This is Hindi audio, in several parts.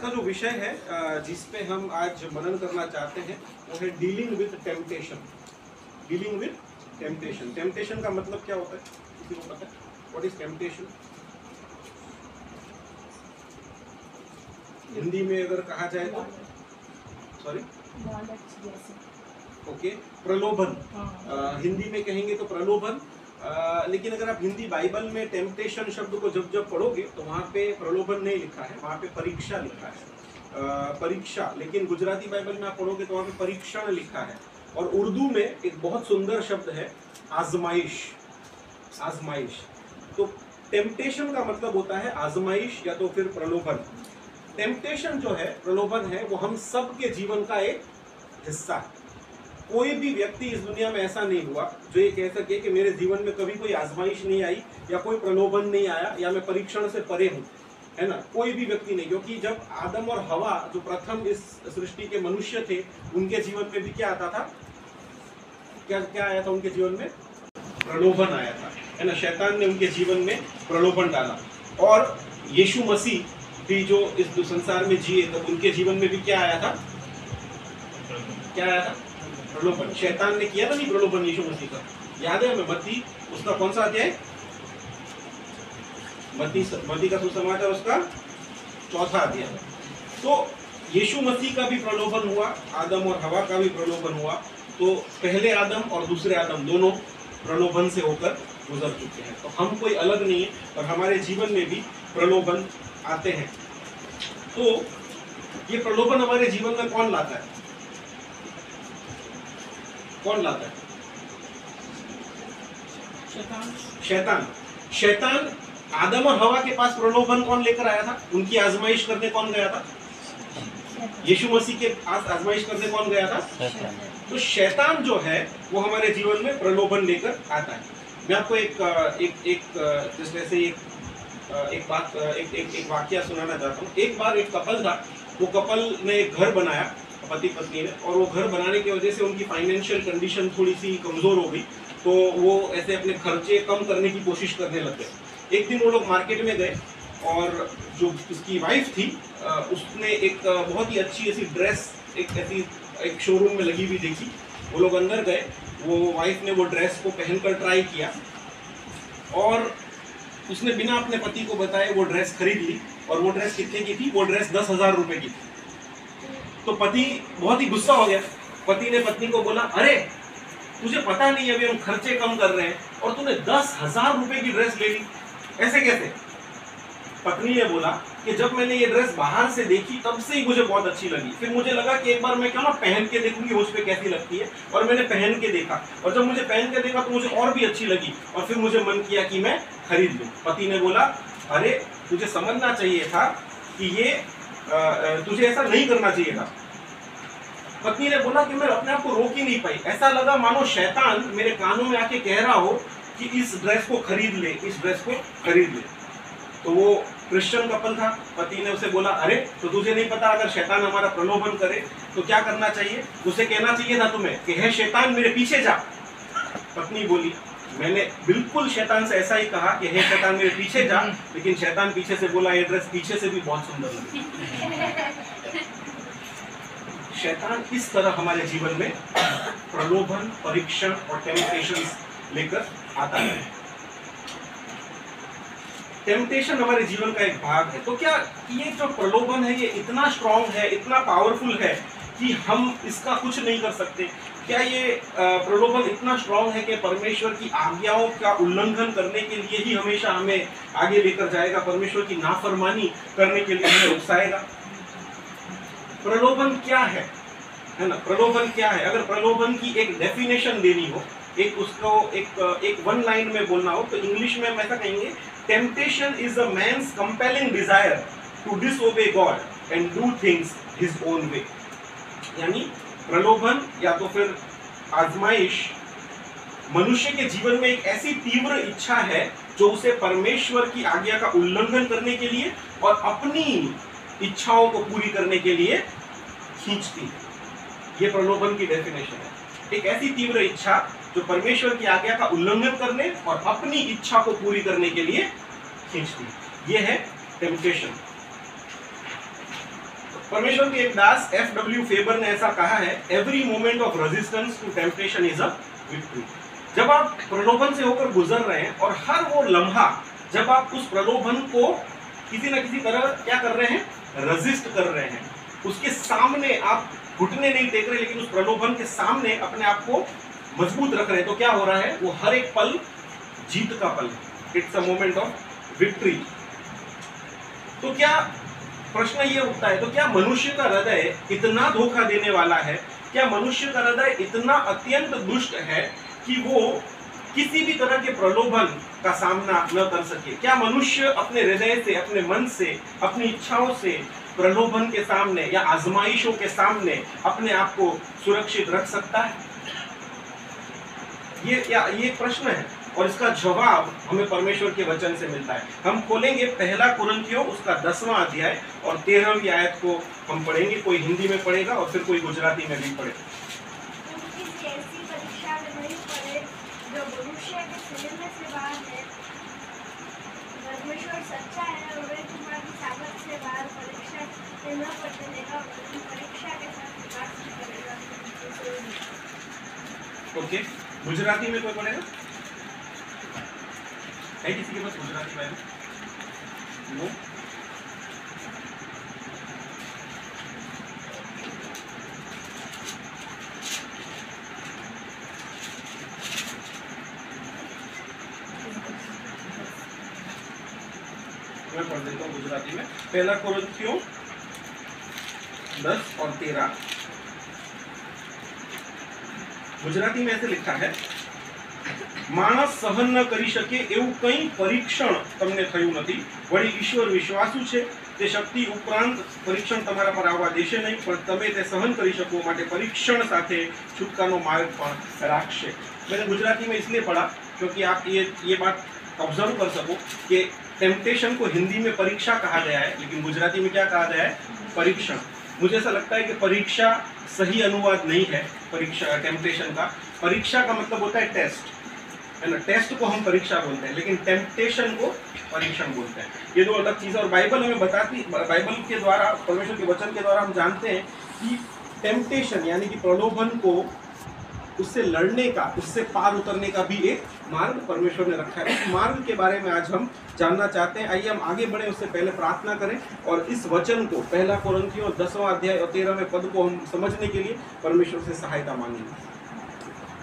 का जो विषय है जिस पे हम आज मनन करना चाहते हैं वो है dealing with temptation. Dealing with temptation. Temptation का मतलब क्या होता है, किसी को पता है? What is temptation? हिंदी में अगर कहा जाए तो सॉरी ओके, प्रलोभन। हिंदी में कहेंगे तो प्रलोभन। लेकिन अगर आप हिंदी बाइबल में टेम्पटेशन शब्द को जब जब पढ़ोगे तो वहाँ पे प्रलोभन नहीं लिखा है, वहाँ पे परीक्षा लिखा है, परीक्षा। लेकिन गुजराती बाइबल में आप पढ़ोगे तो वहाँ पे परीक्षण लिखा है। और उर्दू में एक बहुत सुंदर शब्द है आजमाइश। आजमाइश। तो टेम्पटेशन का मतलब होता है आजमाइश या तो फिर प्रलोभन। टेम्पटेशन जो है, प्रलोभन है, वो हम सब के जीवन का एक हिस्सा है। कोई भी व्यक्ति इस दुनिया में ऐसा नहीं हुआ जो ये कह सके कि मेरे जीवन में कभी कोई आजमाइश नहीं आई या कोई प्रलोभन नहीं आया या मैं परीक्षण से परे हूँ, है ना। कोई भी व्यक्ति नहीं, क्योंकि जब आदम और हवा जो प्रथम इस सृष्टि के मनुष्य थे, उनके जीवन में भी क्या आता था, क्या क्या आया था उनके जीवन में? प्रलोभन आया था, है ना। शैतान ने उनके जीवन में प्रलोभन डाला। और यीशु मसीह भी जो इस संसार में जिए तो उनके जीवन में भी क्या आया था? क्या आया था? प्रलोभन। शैतान ने किया था नहीं प्रलोभन यीशु मसीह का, याद है हमें? मत्ती उसका कौन सा अध्याय? मत्ती का सुसमाचार उसका 4था अध्याय। तो यीशु मसीह का भी प्रलोभन हुआ, आदम और हवा का भी प्रलोभन हुआ। तो पहले आदम और दूसरे आदम दोनों प्रलोभन से होकर गुजर चुके हैं। तो हम कोई अलग नहीं है और हमारे जीवन में भी प्रलोभन आते हैं। तो ये प्रलोभन हमारे जीवन में कौन लाता है? कौन लाता है? शैतान। शैतान आदम और हवा के पास प्रलोभन कौन लेकर आया था? उनकी आजमाइश करने कौन गया था? यीशु मसीह के पास आजमाइश करने कौन गया था? तो शैतान जो है वो हमारे जीवन में प्रलोभन लेकर आता है। मैं आपको एक वाकया सुनाना चाहता हूँ। एक बार एक कपल था, वो कपल ने एक घर बनाया, पति पत्नी ने, और वो घर बनाने की वजह से उनकी फाइनेंशियल कंडीशन थोड़ी सी कमजोर हो गई। तो वो ऐसे अपने खर्चे कम करने की कोशिश करने लग गए। एक दिन वो लोग मार्केट में गए और जो उसकी वाइफ थी उसने एक बहुत ही अच्छी ऐसी ड्रेस एक शोरूम में लगी हुई देखी। वो लोग अंदर गए, वो वाइफ ने वो ड्रेस को पहनकर ट्राई किया और उसने बिना अपने पति को बताए वो ड्रेस खरीद ली। और वो ड्रेस कितने की थी? वो ड्रेस 10,000 रुपए की थी। तो पति बहुत ही गुस्सा हो गया। पति ने पत्नी को बोला, अरे तुझे पता नहीं अभी हम खर्चे कम कर रहे हैं और तूने 10,000 रुपए की ड्रेस ले ली, ऐसे कैसे? पत्नी ने बोला कि जब मैंने ये ड्रेस बाहर से देखी तब से ही मुझे बहुत अच्छी लगी। फिर मुझे लगा कि एक बार मैं क्यों ना पहन के देखूंगी उस पर कैसी लगती है। और मैंने पहन के देखा और जब मुझे पहन के देखा तो मुझे और भी अच्छी लगी और फिर मुझे मन किया कि मैं खरीद लूं। पति ने बोला, अरे तुझे समझना चाहिए था कि ये तुझे ऐसा नहीं करना चाहिए था। पत्नी ने बोला कि मैं अपने आप को रोक ही नहीं पाई। ऐसा लगा मानो शैतान मेरे कानों में आके कह रहा हो कि इस ड्रेस को खरीद ले, इस ड्रेस को खरीद ले। तो वो क्रिश्चियन कपल था। पति ने उसे बोला, अरे तो तुझे नहीं पता अगर शैतान हमारा प्रलोभन करे तो क्या करना चाहिए? उसे कहना चाहिए था तुम्हें कि हे शैतान मेरे पीछे जा। पत्नी बोली, मैंने बिल्कुल शैतान से ऐसा ही कहा कि हे शैतान मेरे पीछे जा, लेकिन शैतान पीछे से बोला, ये ड्रेस पीछे से भी बहुत सुंदर लगी। शैतान इस तरह हमारे जीवन में प्रलोभन, परीक्षण और टेम्पटेशंस लेकर आता है। टेम्पटेशन हमारे जीवन का एक भाग है। तो क्या ये जो प्रलोभन है ये इतना स्ट्रॉन्ग है, इतना पावरफुल है कि हम इसका कुछ नहीं कर सकते? क्या ये प्रलोभन इतना स्ट्रॉन्ग है कि परमेश्वर की आज्ञाओं का उल्लंघन करने के लिए ही हमेशा हमें आगे लेकर जाएगा, परमेश्वर की नाफरमानी करने के लिए हमें उकसाएगा? प्रलोभन क्या है ना? प्रलोभन क्या है? अगर प्रलोभन की एक डेफिनेशन देनी हो, एक वन लाइन में बोलना हो तो इंग्लिश में हम ऐसा कहेंगे, temptation is a man's compelling desire to disobey God and do things his own way. यानी प्रलोभन या तो फिर आजमाइश मनुष्य के जीवन में एक ऐसी तीव्र इच्छा है जो उसे परमेश्वर की आज्ञा का उल्लंघन करने के लिए और अपनी इच्छाओं को पूरी करने के लिए खींचती है। ये प्रलोभन की डेफिनेशन है। एक ऐसी तीव्र इच्छा जो परमेश्वर की आज्ञा का उल्लंघन करने और अपनी इच्छा को पूरी करने के लिए खींचती है। ये है टेम्पटेशन। परमेश्वर के एक दास F.W. फेबर ने ऐसा कहा है, every moment of resistance to temptation is a victory. जब आप प्रलोभन से होकर गुजर रहे हैं और हर वो लम्हा जब आप उस प्रलोभन को किसी न किसी तरह क्या कर रहे हैं, रेजिस्ट कर रहे हैं, उसके सामने आप घुटने नहीं टेक रहे, लेकिन उस प्रलोभन के सामने अपने आप को मजबूत रख रहे हैं, तो क्या हो रहा है, वो हर एक पल जीत का पल है। It's a moment of victory. तो क्या प्रश्न ये उठता है, तो क्या मनुष्य का हृदय इतना धोखा देने वाला है, क्या मनुष्य का हृदय इतना अत्यंत दुष्ट है कि वो किसी भी तरह के प्रलोभन का सामना न कर सके? क्या मनुष्य अपने हृदय से, अपने मन से, अपनी इच्छाओं से प्रलोभन के सामने या आजमाइशों के सामने अपने आप को सुरक्षित रख सकता है? ये प्रश्न है और इसका जवाब हमें परमेश्वर के वचन से मिलता है। हम खोलेंगे पहला कुरिन्थियों उसका 10वां अध्याय और 13वीं आयत को हम पढ़ेंगे। कोई हिंदी में पढ़ेगा और फिर कोई गुजराती में भी पढ़ेगा। जो मनुष्य के शरीर से बाहर है, परमेश्वर सच्चा है और वे तुम्हारी सामर्थ से बाहर परीक्षा से न पड़ने देगा, परीक्षा के साथ विकास करेगा। ओके, गुजराती में कोई पढ़ेगा? है किसी के पास गुजराती बाइबल? नो? मैं पढ़ देता हूँ गुजराती में। पहला कुरिन्थियों 10 और 13 गुजराती में ऐसे लिखा है, मानस सहन न करी शके एवं कई परीक्षण तमने थयुं नथी, वળી ईश्वर विश्वासु छे, ते शक्ति उपरांत परीक्षण तमारा पर आववा देशे नहीं, पण तमे ते सहन करी शको माटे परीक्षण साथे छुटकानो मार्ग पण राखशे। मैंने गुजराती में इसलिए पढ़ा क्योंकि आप ये बात ऑब्जर्व कर सको कि टेम्पटेशन को हिंदी में परीक्षा कहा गया है, लेकिन गुजराती में क्या कहा गया है, परीक्षण। मुझे ऐसा लगता है कि परीक्षा सही अनुवाद नहीं है परीक्षा, टेम्पटेशन का। परीक्षा का मतलब होता है टेस्ट, है ना, टेस्ट को हम परीक्षा बोलते हैं, लेकिन टेम्पटेशन को परीक्षण बोलते हैं। ये दो अलग चीज़ है और बाइबल हमें बताती, बाइबल के द्वारा, परमेश्वर के वचन के द्वारा हम जानते हैं कि टेम्पटेशन यानी कि प्रलोभन को, उससे लड़ने का, उससे पार उतरने का भी एक मार्ग परमेश्वर ने रखा है। इस मार्ग के बारे में आज हम जानना चाहते हैं। आइए हम आगे बढ़े, उससे पहले प्रार्थना करें और इस वचन को, पहला कुरिन्थियों 10वां अध्याय और 13वें पद को हम समझने के लिए परमेश्वर से सहायता मांगेंगे।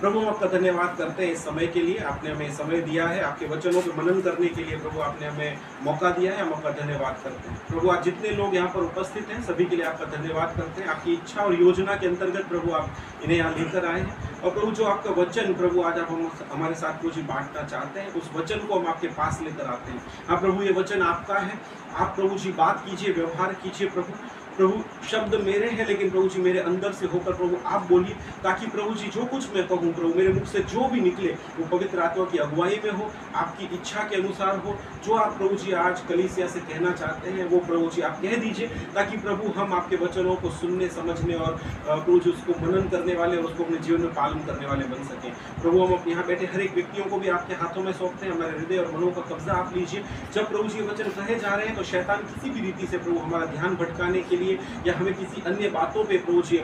प्रभु हम आपका धन्यवाद करते हैं इस समय के लिए, आपने हमें समय दिया है, आपके वचनों पर मनन करने के लिए प्रभु आपने हमें मौका दिया है, हम आपका धन्यवाद करते हैं। प्रभु आज जितने लोग यहाँ पर उपस्थित हैं सभी के लिए आपका धन्यवाद करते हैं। आपकी इच्छा और योजना के अंतर्गत प्रभु आप इन्हें यहाँ लेकर आए हैं और प्रभु जो आपका वचन प्रभु आज आप हम हमारे साथ प्रभु जी बांटना चाहते हैं, उस वचन को हम आपके पास लेकर आते हैं। हाँ प्रभु, ये वचन आपका है, आप प्रभु जी बात कीजिए, व्यवहार कीजिए प्रभु। प्रभु शब्द मेरे हैं, लेकिन प्रभु जी मेरे अंदर से होकर प्रभु आप बोलिए, ताकि प्रभु जी जो कुछ मैं कहूँ प्रभु, मेरे मुख से जो भी निकले वो पवित्र आत्मा की अगुवाई में हो, आपकी इच्छा के अनुसार हो। जो आप प्रभु जी आज कलीसिया से कहना चाहते हैं वो प्रभु जी आप कह दीजिए, ताकि प्रभु हम आपके वचनों को सुनने, समझने और प्रभु जी उसको मनन करने वाले और उसको अपने जीवन में पालन करने वाले बन सकें। प्रभु हम यहाँ बैठे हर एक व्यक्तियों को भी आपके हाथों में सौंपते हैं, हमारे हृदय और मनों का कब्जा आप लीजिए। जब प्रभु जी वचन कहे जा रहे हैं तो शैतान किसी भी रीति से प्रभु हमारा ध्यान भटकाने के लिए या हमें किसी अन्य बातों पे प्रभु जी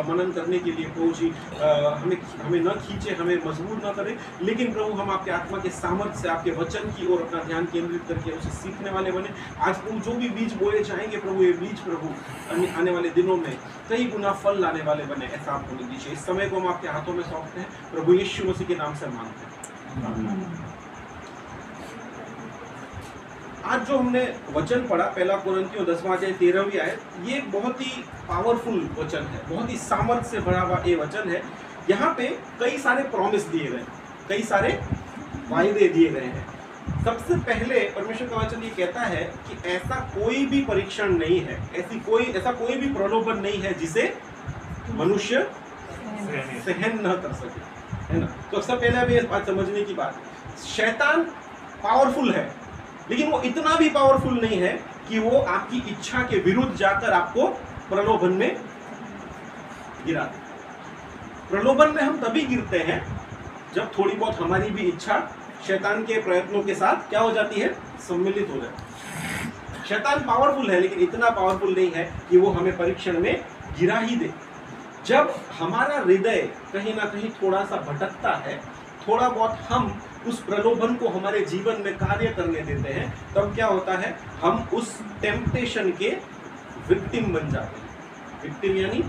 मनन करने के लिए प्रभु जी हमें न खींचे, हमें मजबूर न करे, लेकिन प्रभु हम आपके आत्मा के सामर्थ्य से आपके वचन की ओर अपना ध्यान केंद्रित करके उसे सीखने वाले बने। आज प्रभु जो भी बीज बोए जाएंगे प्रभु, ये बीज प्रभु आने वाले दिनों में कई गुना फल लाने वाले बने, ऐसा आप होने दीजिए। इस समय को हम आपके हाथों में सौंपते हैं, प्रभु यीशु मसीह के नाम से मांगते हैं। आज जो हमने वचन पढ़ा, पहला कुरिन्थियों 10वां अध्याय 13वीं आयत, ये बहुत ही पावरफुल वचन है, बहुत ही सामर्थ्य से भरा हुआ ये वचन है। यहाँ पे कई सारे प्रॉमिस दिए गए, कई सारे वायदे दिए गए हैं। सबसे पहले परमेश्वर का वचन ये कहता है कि ऐसा कोई भी परीक्षण नहीं है, ऐसा कोई भी प्रलोभन नहीं है जिसे मनुष्य सहन न कर सके, है ना। तो सबसे पहले अभी इस बात समझने की बात, शैतान पावरफुल है, लेकिन वो इतना भी पावरफुल नहीं है कि वो आपकी इच्छा के विरुद्ध जाकर आपको प्रलोभन में गिरा दे। प्रलोभन में हम तभी गिरते हैं जब थोड़ी बहुत हमारी भी इच्छा शैतान के प्रयत्नों के साथ क्या हो जाती है, सम्मिलित हो जाती है। शैतान पावरफुल है लेकिन इतना पावरफुल नहीं है कि वो हमें परीक्षण में गिरा ही दे। जब हमारा हृदय कहीं ना कहीं थोड़ा सा भटकता है, थोड़ा बहुत हम उस प्रलोभन को हमारे जीवन में कार्य करने देते हैं, तब क्या होता है, हम उस टेम्पटेशन के विक्टिम बन जाते हैं। विक्टिम यानी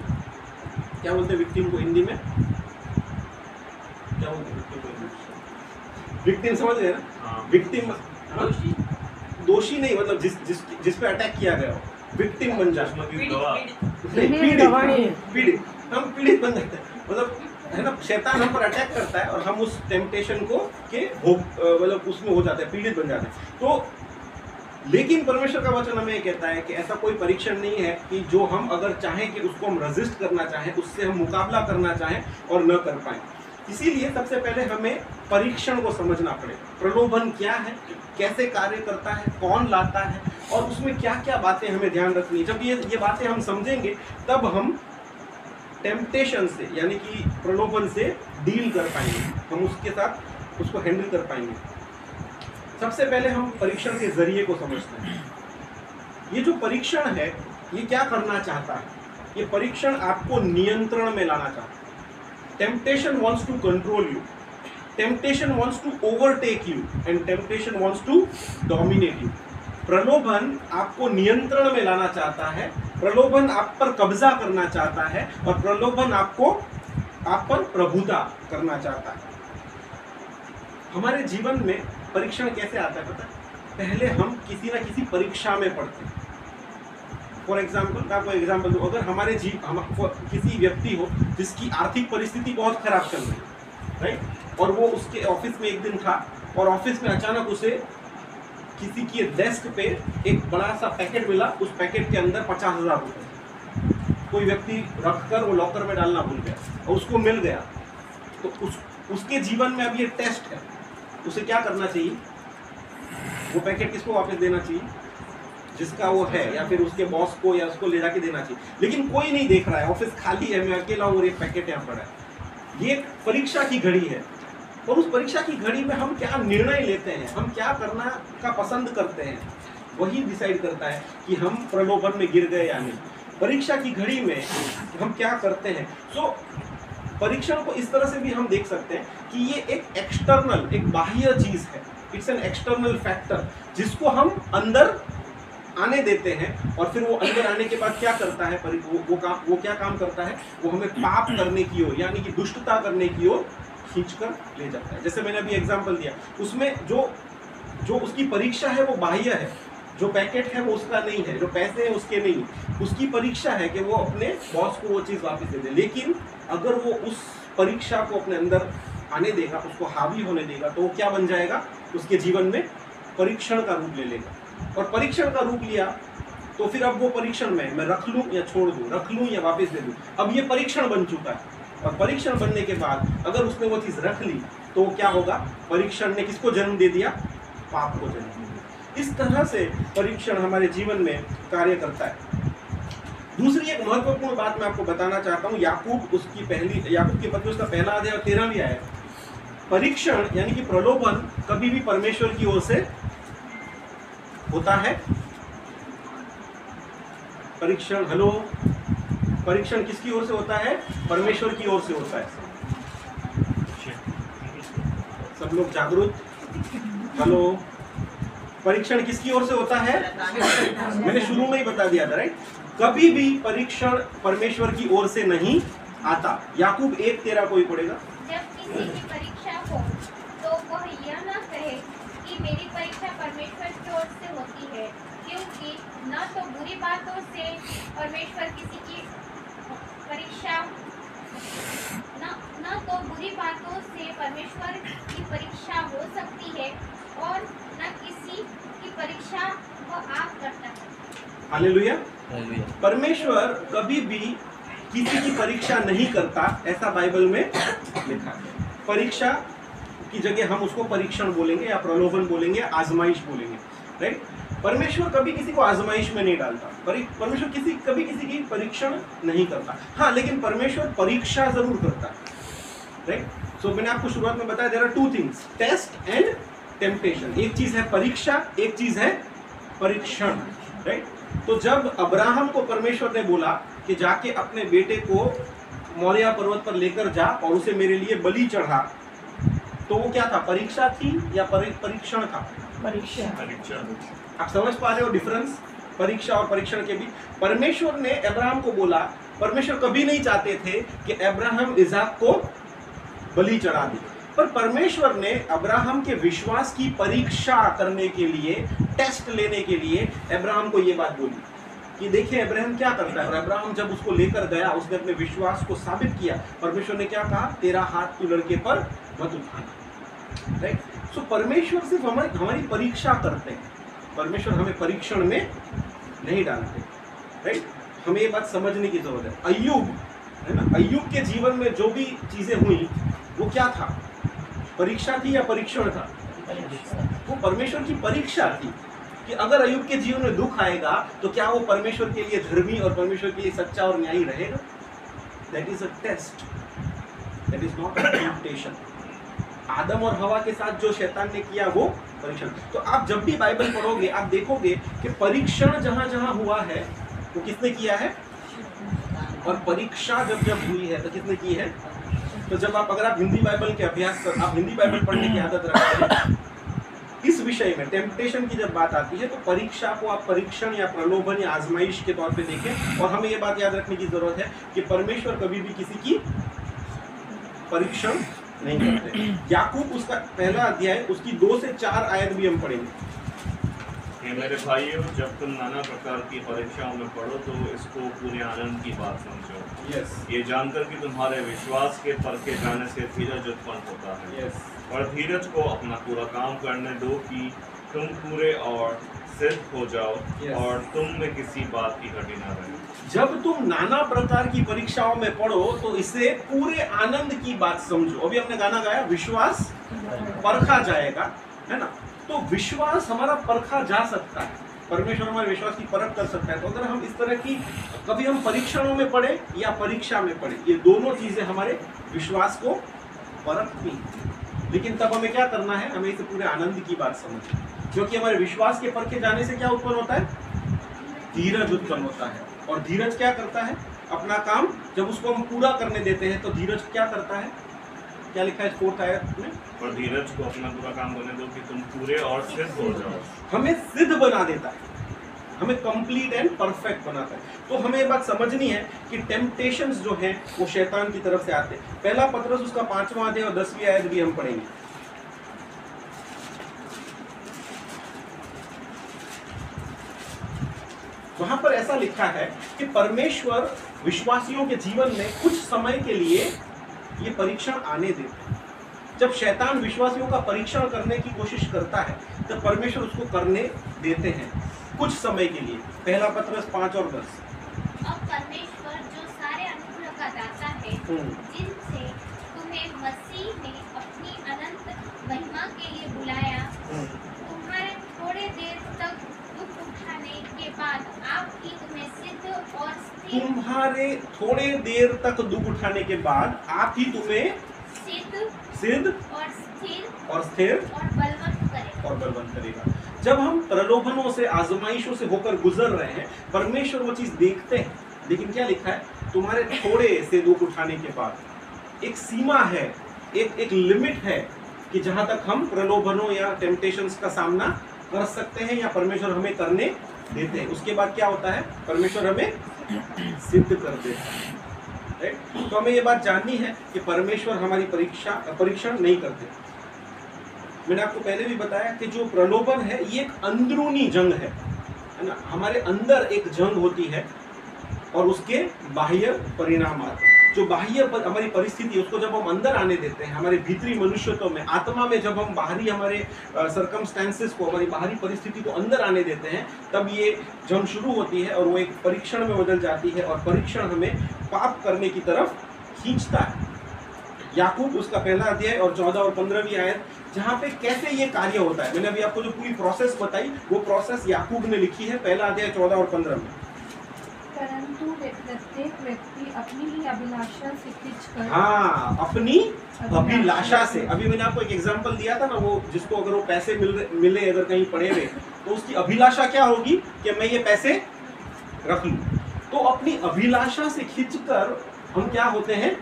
क्या बोलते हैं विक्टिम को हिंदी में? क्या बोलते हैं विक्टिम को? विक्टिम समझ गए ना? विक्टिम दोषी नहीं, मतलब जिस पे अटैक किया गया हो, विक्टिम बन जाते हैं। पीड़ित, हम पीड़ित बन जाते हैं, मतलब है ना, शैतान हम पर अटैक करता है और हम उस टेम्पटेशन को के मतलब उसमें हो जाते हैं, पीड़ित बन जाते हैं। तो लेकिन परमेश्वर का वचन हमें कहता है कि ऐसा कोई परीक्षण नहीं है कि जो हम अगर चाहें कि उसको हम रेजिस्ट करना चाहें, उससे हम मुकाबला करना चाहें और न कर पाएं। इसीलिए सबसे पहले हमें परीक्षण को समझना पड़ेगा। प्रलोभन क्या है, कैसे कार्य करता है, कौन लाता है और उसमें क्या क्या बातें हमें ध्यान रखनी है। जब ये बातें हम समझेंगे तब हम टेम्पटेशन से यानी कि प्रलोभन से डील कर पाएंगे, हम उसके साथ उसको हैंडल कर पाएंगे। सबसे पहले हम परीक्षण के जरिए को समझते हैं। ये जो परीक्षण है ये क्या करना चाहता है? ये परीक्षण आपको नियंत्रण में लाना चाहता है। Temptation wants to control you, temptation wants to overtake you and temptation wants to dominate you. प्रलोभन आपको नियंत्रण में लाना चाहता है, प्रलोभन आप पर कब्जा करना चाहता है और प्रलोभन आपको आप पर प्रभुता करना चाहता है। हमारे जीवन में परीक्षण कैसे आता है पता है? पहले हम किसी ना किसी परीक्षा में पढ़ते हैं। फॉर एग्जाम्पल, मैं आपको एग्जाम्पल दूँ, अगर हमारे किसी व्यक्ति हो जिसकी आर्थिक परिस्थिति बहुत खराब चल रही है, राइट, और वो उसके ऑफिस में एक दिन था और ऑफिस में अचानक उसे किसी की डेस्क पे एक बड़ा सा पैकेट मिला, उस पैकेट के अंदर 50,000 रुपये कोई व्यक्ति रखकर वो लॉकर में डालना भूल गया और उसको मिल गया। तो उसके जीवन में अब ये टेस्ट है, उसे क्या करना चाहिए? वो पैकेट किसको वापस देना चाहिए? जिसका वो है, या फिर उसके बॉस को या उसको ले जाके देना चाहिए। लेकिन कोई नहीं देख रहा है, ऑफिस खाली है, मैं अकेला हूँ और एक पैकेट यहाँ पड़ा है। ये एक परीक्षा की घड़ी है और उस परीक्षा की घड़ी में हम क्या निर्णय लेते हैं, हम क्या करना का पसंद करते हैं, वही डिसाइड करता है कि हम प्रलोभन में गिर गए या नहीं। परीक्षा की घड़ी में हम क्या करते हैं। सो परीक्षण को इस तरह से भी हम देख सकते हैं कि ये एक एक्सटर्नल, एक बाह्य चीज है। इट्स एन एक्सटर्नल फैक्टर जिसको हम अंदर आने देते हैं और फिर वो अंदर आने के बाद क्या करता है, वो क्या काम करता है, वो हमें पाप करने की ओर यानी कि दुष्टता करने की ओर खींचकर ले जाता है। जैसे मैंने अभी एग्जांपल दिया, उसमें जो उसकी परीक्षा है वो बाह्य है, जो पैकेट है वो उसका नहीं है, जो पैसे हैं उसके नहीं, उसकी परीक्षा है कि वो अपने बॉस को वो चीज़ वापस दे दे। लेकिन अगर वो उस परीक्षा को अपने अंदर आने देगा, उसको हावी होने देगा, तो वो क्या बन जाएगा, उसके जीवन में परीक्षण का रूप ले लेगा। और परीक्षण का रूप लिया तो फिर अब वो परीक्षण में मैं रख लूँ या छोड़ दूँ, रख लूँ या वापस दे दूँ, अब ये परीक्षण बन चुका है। और परीक्षण बनने के बाद अगर उसने वो चीज़ रख ली तो क्या होगा, परीक्षण ने किसको जन्म दे दिया, पाप को जन्म दे दिया। इस तरह से परीक्षण हमारे जीवन में कार्य करता है। दूसरी एक महत्वपूर्ण बात मैं आपको बताना चाहता हूँ, याकूब की पत्री उसका पहला अध्याय 13वीं आयत। परीक्षण यानी कि प्रलोभन कभी भी परमेश्वर की ओर से होता है। परीक्षण, हेलो, परीक्षण किसकी ओर से होता है, परमेश्वर की ओर से होता है। सब लोग जागरूक, हेलो, परीक्षण किसकी ओर से होता है, मैंने शुरू में ही बता दिया था, राइट। कभी भी परीक्षण परमेश्वर की ओर से नहीं आता। याकूब 1:13 कोई पढ़ेगा। जब किसी की परीक्षा हो तो वह यह न कहे कि मेरी परीक्षा परमेश्वर की ओर से होती है, क्योंकि न तो बुरी बातों से परमेश्वर किसी की परीक्षा न तो बुरी बातों से परमेश्वर की परीक्षा हो सकती है और न किसी की परीक्षा वह आप करता है। हालेलुया। परमेश्वर कभी भी किसी की परीक्षा नहीं करता, ऐसा बाइबल में लिखा है। परीक्षा की जगह हम उसको परीक्षण बोलेंगे या प्रलोभन बोलेंगे, आजमाइश बोलेंगे, राइट। परमेश्वर कभी किसी को आजमाइश में नहीं डालता, परमेश्वर कभी किसी की परीक्षण नहीं करता। हाँ, लेकिन परमेश्वर परीक्षा जरूर करता है, राइट। सो मैंने आपको शुरुआत में बताया, there are two things, test and temptation. एक चीज है परीक्षा, एक चीज है परीक्षण। राइट। तो जब अब्राहम को परमेश्वर ने बोला कि जाके अपने बेटे को मोरिया पर्वत पर लेकर जा और उसे मेरे लिए बलि चढ़ा, तो वो क्या था, परीक्षा थी या परीक्षण था? परीक्षा। आप समझ पा रहे हो डिफरेंस परीक्षा और परीक्षण के बीच? परमेश्वर ने अब्राहम को बोला, परमेश्वर कभी नहीं चाहते थे कि अब्राहम इसहाक को बलि चढ़ा दे, पर परमेश्वर ने अब्राहम के विश्वास की परीक्षा करने के लिए, टेस्ट लेने के लिए अब्राहम को ये बात बोली कि देखिए अब्राहम क्या करता है। और अब्राहम जब उसको लेकर गया, उसने अपने विश्वास को साबित किया। परमेश्वर ने क्या कहा, तेरा हाथ तू लड़के पर मत उठाना, राइट। सो परमेश्वर सिर्फ हमारी परीक्षा करते हैं, परमेश्वर हमें परीक्षण में नहीं डालते, राइट। हमें ये बात समझने की जरूरत है। अय्यूब है ना, अय्यूब के जीवन में जो भी चीजें हुई वो क्या था, परीक्षा थी या परीक्षण था? वो परमेश्वर की परीक्षा थी कि अगर अय्यूब के जीवन में दुख आएगा तो क्या वो परमेश्वर के लिए धर्मी और परमेश्वर के लिए सच्चा और न्यायी रहेगा? That is a test, that is not a temptation. आदम और हवा के साथ जो शैतान ने किया वो परीक्षण। तो आप जब भी बाइबल पढ़ोगे आप देखोगे कि परीक्षण जहां जहां हुआ है वो किसने किया है, और परीक्षा जब जब हुई है तो किसने की है? तो जब अगर आप हिंदी बाइबल के अभ्यास कर, आप हिंदी बाइबल पढ़ने की आदत रखते हैं, इस विषय में टेम्पटेशन की जब बात आती है तो परीक्षा को आप परीक्षण या प्रलोभन या आजमाइश के तौर पे देखें। और हमें ये बात याद रखने की जरूरत है कि परमेश्वर कभी भी किसी की परीक्षण नहीं करते। याकूब उसका पहला अध्याय उसकी 2 से 4 आयत भी हम पढ़ेंगे। ये मेरे भाइयों, जब तुम नाना प्रकार की परीक्षाओं में पढ़ो तो इसको पूरे आनंद की बात समझो। यस, ये जानकर कि तुम्हारे विश्वास के परखे जाने से धीरज उत्पन्न होता है। यस। और धीरज को अपना पूरा काम करने दो कि तुम पूरे और सिद्ध हो जाओ Yes. और तुम में किसी बात की घटी न रहे। जब तुम नाना प्रकार की परीक्षाओं में पढ़ो तो इसे पूरे आनंद की बात समझो। अभी हमने गाना गाया, विश्वास परखा जाएगा, है ना। तो विश्वास हमारा परखा जा सकता है, परमेश्वर हमारे विश्वास की परख कर सकता है। तो अगर हम इस तरह की कभी हम परीक्षणों में पढ़े या परीक्षा में पढ़े, ये दोनों चीजें हमारे विश्वास को परखती हैं। लेकिन तब हमें क्या करना है, हमें इसे पूरे आनंद की बात समझना, क्योंकि हमारे विश्वास के परखे जाने से क्या उत्पन्न होता है, धीरज उत्पन्न होता है। और धीरज क्या करता है, अपना काम जब उसको हम पूरा करने देते हैं तो धीरज क्या करता है, क्या लिखा है 4th आयत में, और धीरज को अपना पूरा काम करने दो कि तुम पूरे और सिद्ध हो जाओ। हमें सिद्ध बना देता है, हमें कंप्लीट एंड परफेक्ट बनाता है। तो हमें ये बात समझनी है कि टेम्पटेशंस जो हैं वो शैतान की तरफ से आते हैं। पहला पतरस उसका 5वां अध्याय और 10वीं आयत भी हम पढ़ेंगे। वहां पर ऐसा लिखा है कि परमेश्वर विश्वासियों के जीवन में कुछ समय के लिए ये परीक्षण आने देते हैं। जब शैतान विश्वासियों का परीक्षण करने की कोशिश करता है तब परमेश्वर उसको करने देते हैं कुछ समय के लिए। पहला पतरस 5 और 10। अब परमेश्वर जो सारे अनुग्रह का दाता है, जिनसे तुम्हें मसीह ने अपनी अनंत महिमा के लिए बुलाया, तुम्हारे थोड़े देर तक दुख उठाने के बाद आप ही तुम्हें सिद्ध और स्थिर, तुम्हारे थोड़े देर तक दुख उठाने के बाद आप ही तुम्हें सिद्ध और स्थिर और बलवंत करेगा। जब हम प्रलोभनों से, आजमाइशों से होकर गुजर रहे हैं, परमेश्वर वो चीज देखते हैं। लेकिन क्या लिखा है, तुम्हारे थोड़े से दुख उठाने के बाद एक सीमा है, एक लिमिट है कि जहां तक हम प्रलोभनों या टेम्पटेशंस का सामना कर सकते हैं या परमेश्वर हमें करने देते हैं। उसके बाद क्या होता है, परमेश्वर हमें सिद्ध कर देता है, राइट। तो हमें ये बात जाननी है कि परमेश्वर हमारी परीक्षण नहीं करते। मैंने आपको पहले भी बताया कि जो प्रलोभन है ये एक अंदरूनी जंग है ना। हमारे अंदर एक जंग होती है और उसके बाह्य परिणाम आते हैं। जो बाह्य हमारी परिस्थिति, उसको जब हम अंदर आने देते हैं, हमारे भीतरी मनुष्यत्व में, आत्मा में, जब हम बाहरी हमारे सर्कमस्टेंसेस को, हमारी बाहरी परिस्थिति को अंदर आने देते हैं, तब ये जंग शुरू होती है और वो एक परीक्षण में बदल जाती है और परीक्षण हमें पाप करने की तरफ खींचता है। याकूब उसका पहला अध्याय और 14 और 15वीं आयत, जहाँ पे कैसे ये कार्य होता है। मैंने अभी आपको जो पूरी प्रोसेस बताई वो प्रोसेस याकूब ने लिखी है, पहला अध्याय 14 और 15 में। परंतु प्रत्येक व्यक्ति अपनी ही अभिलाषा से खींचकर हाँ, अपनी अभिलाषा से। अभी मैंने आपको एक एग्जांपल दिया था ना, वो जिसको अगर वो पैसे मिले अगर कहीं पड़े हुए, तो उसकी अभिलाषा क्या होगी कि मैं ये पैसे रख लूं। तो अपनी अभिलाषा से खींचकर हम क्या होते हैं,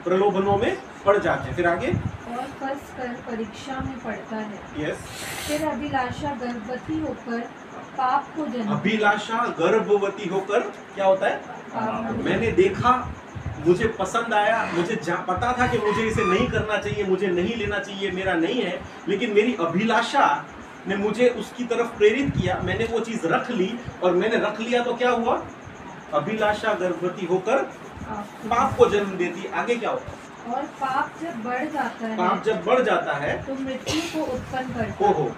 प्रलोभनों में पड़ जाते हैं। फिर आगे, और फंस कर परीक्षा में पड़ता है। यस, फिर अभिलाषा गर्भवती होकर पाप को जन्म। अभिलाषा गर्भवती होकर क्या होता है, पाप। मैंने देखा, मुझे पसंद आया, मुझे पता था कि मुझे इसे नहीं करना चाहिए, मुझे नहीं लेना चाहिए, मेरा नहीं है, लेकिन मेरी अभिलाषा ने मुझे उसकी तरफ प्रेरित किया, मैंने वो चीज रख ली, और मैंने रख लिया तो क्या हुआ, अभिलाषा गर्भवती होकर पाप को जन्म देती है। आगे क्या होता है, और पाप जब बढ़ जाता है, पाप जब बढ़ जाता है तो मृत्यु को उत्पन्न करता है। ओहो,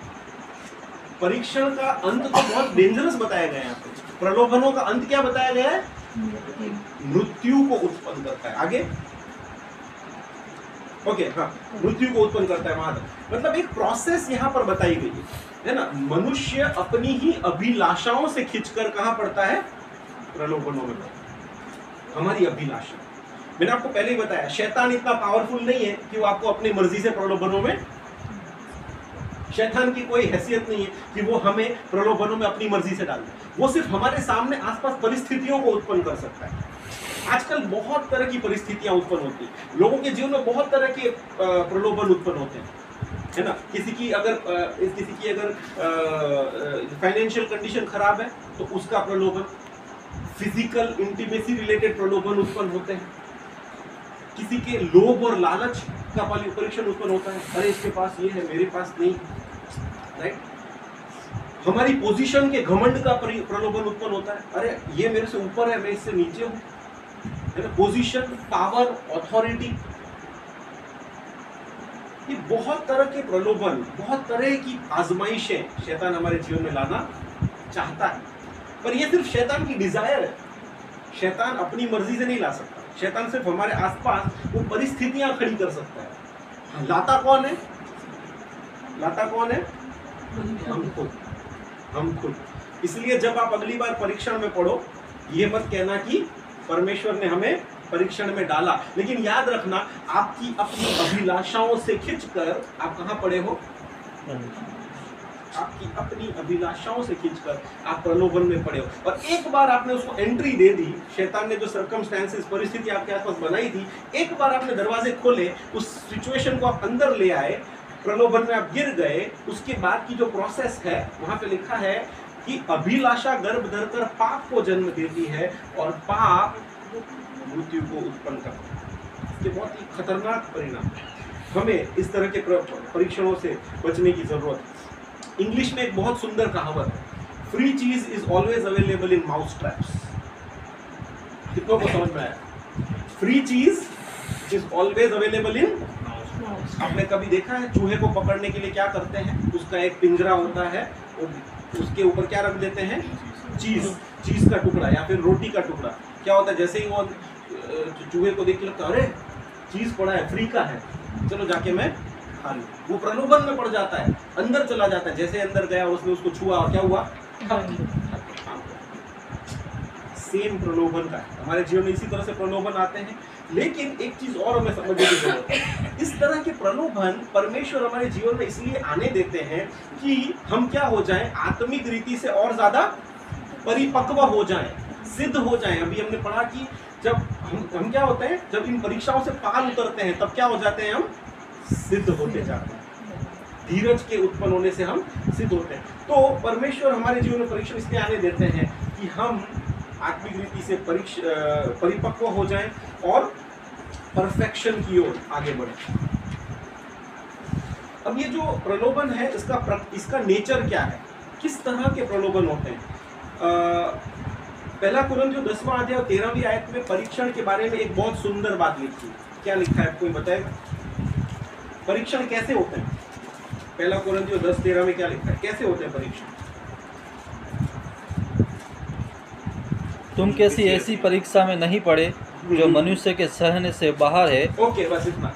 परीक्षण का अंत तो बहुत डेंजरस बताया गया है यहाँ पे। प्रलोभनों का अंत क्या बताया गया है, मृत्यु। मृत्यु को उत्पन्न करता है। आगे, ओके, हाँ, मृत्यु को उत्पन्न करता है वहां तक। मतलब एक प्रोसेस यहाँ पर बताई गई है ना। मनुष्य अपनी ही अभिलाषाओं से खींचकर कहाँ पड़ता है, प्रलोभनों में। हमारी अभिलाषा, मैंने आपको पहले ही बताया, शैतान इतना पावरफुल नहीं है कि वो आपको अपनी मर्जी से प्रलोभनों में, शैतान की कोई हैसियत नहीं है कि वो हमें प्रलोभनों में अपनी मर्जी से डाल दे। वो सिर्फ हमारे सामने आसपास परिस्थितियों को उत्पन्न कर सकता है। आजकल बहुत तरह की परिस्थितियां उत्पन्न होती हैं, लोगों के जीवन में बहुत तरह के प्रलोभन उत्पन्न होते हैं, है ना। किसी की अगर फाइनेंशियल कंडीशन खराब है तो उसका प्रलोभन, फिजिकल इंटीमेसी रिलेटेड प्रलोभन उत्पन्न होते हैं। किसी के लोभ और लालच का परीक्षण उत्पन्न होता है, अरे इसके पास ये है, मेरे पास नहीं, राइट। हमारी पोजीशन के घमंड का प्रलोभन उत्पन्न होता है, अरे ये मेरे से ऊपर है, मैं इससे नीचे हूँ, है ना। पोजीशन, पावर, अथॉरिटी, ये बहुत तरह के प्रलोभन, बहुत तरह की आजमाइशें शैतान हमारे जीवन में लाना चाहता है। पर ये सिर्फ शैतान की डिजायर है, शैतान अपनी मर्जी से नहीं ला सकता। शैतान सिर्फ हमारे आसपास वो परिस्थितियां खड़ी कर सकता है। लाता कौन है, लाता कौन है, हम खुद। इसलिए जब आप अगली बार परीक्षण में पढ़ो, ये मत कहना कि परमेश्वर ने हमें परीक्षण में डाला, लेकिन याद रखना, आपकी अपनी अभिलाषाओं से खींचकर आप कहाँ पड़े हो, आपकी अपनी अभिलाषाओं से खींचकर आप प्रलोभन में पड़े हो। और एक बार आपने उसको एंट्री दे दी, शैतान ने जो सर्कमस्टेंसेस, परिस्थिति आपके आसपास बनाई थी, एक बार आपने दरवाजे खोले, उस सिचुएशन को आप अंदर ले आए, प्रलोभन में आप गिर गए, उसके बाद की जो प्रोसेस है वहां पे लिखा है कि अभिलाषा गर्भ धरकर पाप को जन्म देती है और पाप मृत्यु को उत्पन्न करता है। ये बहुत ही खतरनाक परिणाम है। हमें इस तरह के परीक्षणों से बचने की जरूरत है। इंग्लिश में एक बहुत सुंदर कहावत है, फ्री चीज is always available in mouse traps. कितनों को समझ में आया, फ्री चीज इज ऑलवेज अवेलेबल इन। आपने कभी देखा है चूहे को पकड़ने के लिए क्या करते हैं, उसका एक पिंजरा होता है और उसके ऊपर क्या रख देते हैं, चीज का टुकड़ा या फिर रोटी का टुकड़ा। क्या होता है, जैसे ही वो चूहे को देख के लगता है अरे चीज पड़ा है, फ्री का है, चलो जाके मैं खा लूं, वो प्रलोभन में पड़ जाता है, अंदर चला जाता है। जैसे अंदर गया और उसने उसको छुआ और क्या हुआ, सेम प्रलोभन का है। हमारे जीवन में इसी तरह से प्रलोभन आते हैं। लेकिन एक चीज और हमें समझने की जरूरत है, इस तरह के प्रलोभन परमेश्वर हमारे जीवन में इसलिए आने देते हैं कि हम क्या हो जाएं, आत्मिक रीति से और ज्यादा परिपक्व हो जाएं, सिद्ध हो जाएं। अभी हमने पढ़ा कि जब हम क्या होते हैं, जब इन परीक्षाओं से पार उतरते हैं तब क्या हो जाते हैं, हम सिद्ध होते जाते हैं। धीरज के उत्पन्न होने से हम सिद्ध होते हैं। तो परमेश्वर हमारे जीवन में परीक्षण इसलिए आने देते हैं कि हम आत्मिक रीति से परिपक्व हो जाएं और परफेक्शन की ओर आगे बढ़े। अब ये जो प्रलोभन है, इसका नेचर क्या है, किस तरह के प्रलोभन होते हैं। पहला कुरिन्थियों 10वां अध्याय 13वीं आयत में परीक्षण के बारे में एक बहुत सुंदर बात लिखी है। क्या लिखा है, कोई बताएगा परीक्षण कैसे होते हैं? पहला कुरिन्थियों 10:13 में क्या लिखा है, कैसे होते हैं परीक्षण? तुम किसी ऐसी परीक्षा में नहीं पड़े जो मनुष्य के सहने से बाहर है। ओके, बस इतना।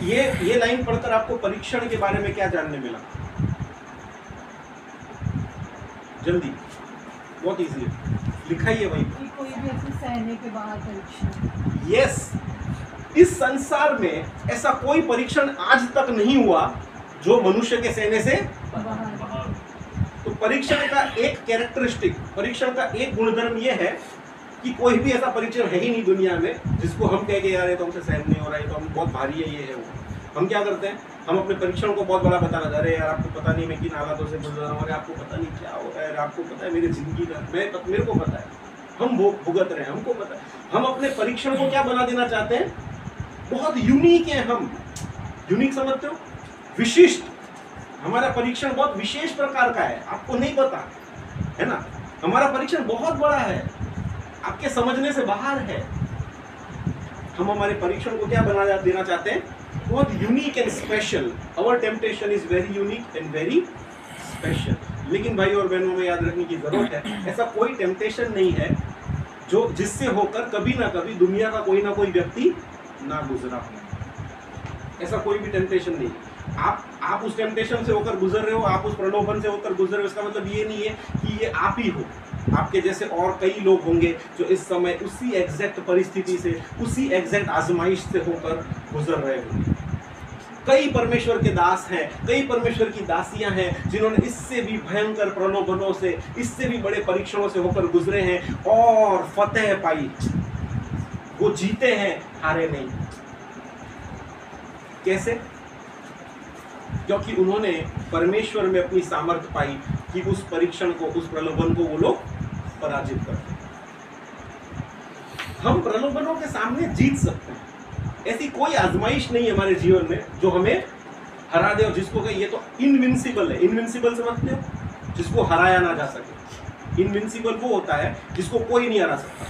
ये लाइन पढ़कर आपको परीक्षण के बारे में क्या जानने मिला? जल्दी, बहुत इजी है। लिखाइए भाई। कि कोई भी ऐसे सहने के बाहर परीक्षा। यस, इस संसार में ऐसा कोई परीक्षण आज तक नहीं हुआ जो मनुष्य के सहने से। बाहर। तो परीक्षण का एक कैरेक्टरिस्टिक, परीक्षण का एक गुणधर्म ये है कि कोई भी ऐसा परीक्षण है ही नहीं दुनिया में जिसको हम कह के यार ये तो हमसे सहन नहीं हो रहा है, तो हम बहुत भारी है, ये है वो। हम क्या करते हैं, हम अपने परीक्षण को बहुत बड़ा बताना चाह रहे हैं, यार आपको पता नहीं मैं किन हालातों से गुजर रहा हूँ, अरे आपको पता नहीं क्या हो रहा है, आपको पता है मेरी जिंदगी का, मेरे को पता है, हम भुगत रहे हैं, हमको पता है। हम अपने परीक्षण को क्या बना देना चाहते हैं, बहुत यूनिक है हम। यूनिक समझते हो, विशिष्ट। हमारा परीक्षण बहुत विशेष प्रकार का है, आपको नहीं पता है ना। हमारा परीक्षण बहुत बड़ा है, आपके समझने से बाहर है। हम हमारे परीक्षण को क्या बना देना चाहते हैं, बहुत unique and special. Our temptation is very unique and very special. लेकिन भाई और बहनों में याद रखने की जरूरत है, ऐसा कोई टेम्पटेशन नहीं है जो जिससे होकर कभी ना कभी दुनिया का कोई ना कोई व्यक्ति ना गुजरा हो। ऐसा कोई भी टेम्पटेशन नहीं। आप उस टेम्पटेशन से होकर गुजर रहे हो, आप उस प्रलोभन से होकर गुजर रहे हो, इसका मतलब ये नहीं है कि ये आप ही हो। आपके जैसे और कई लोग होंगे जो इस समय उसी एग्जैक्ट परिस्थिति से, उसी एग्जैक्ट आजमाइश से होकर गुजर रहे होंगे। कई परमेश्वर के दास हैं, कई परमेश्वर की दासियां हैं जिन्होंने इससे भी भयंकर प्रलोभनों से, इससे भी बड़े परीक्षणों से होकर गुजरे हैं और फतेह पाई। वो जीते हैं, हारे नहीं। कैसे? क्योंकि उन्होंने परमेश्वर में अपनी सामर्थ्य पाई कि उस परीक्षण को, उस प्रलोभन को वो लोग पराजित करते। हम प्रलोभनों के सामने जीत सकते हैं। ऐसी कोई आजमाइश नहीं है हमारे जीवन में जो हमें हरा दे, और जिसको कहे ये तो इनविंसिबल है। इनविंसिबल समझते हो, जिसको हराया ना जा सके। इनविंसिबल वो होता है जिसको कोई नहीं हरा सकता।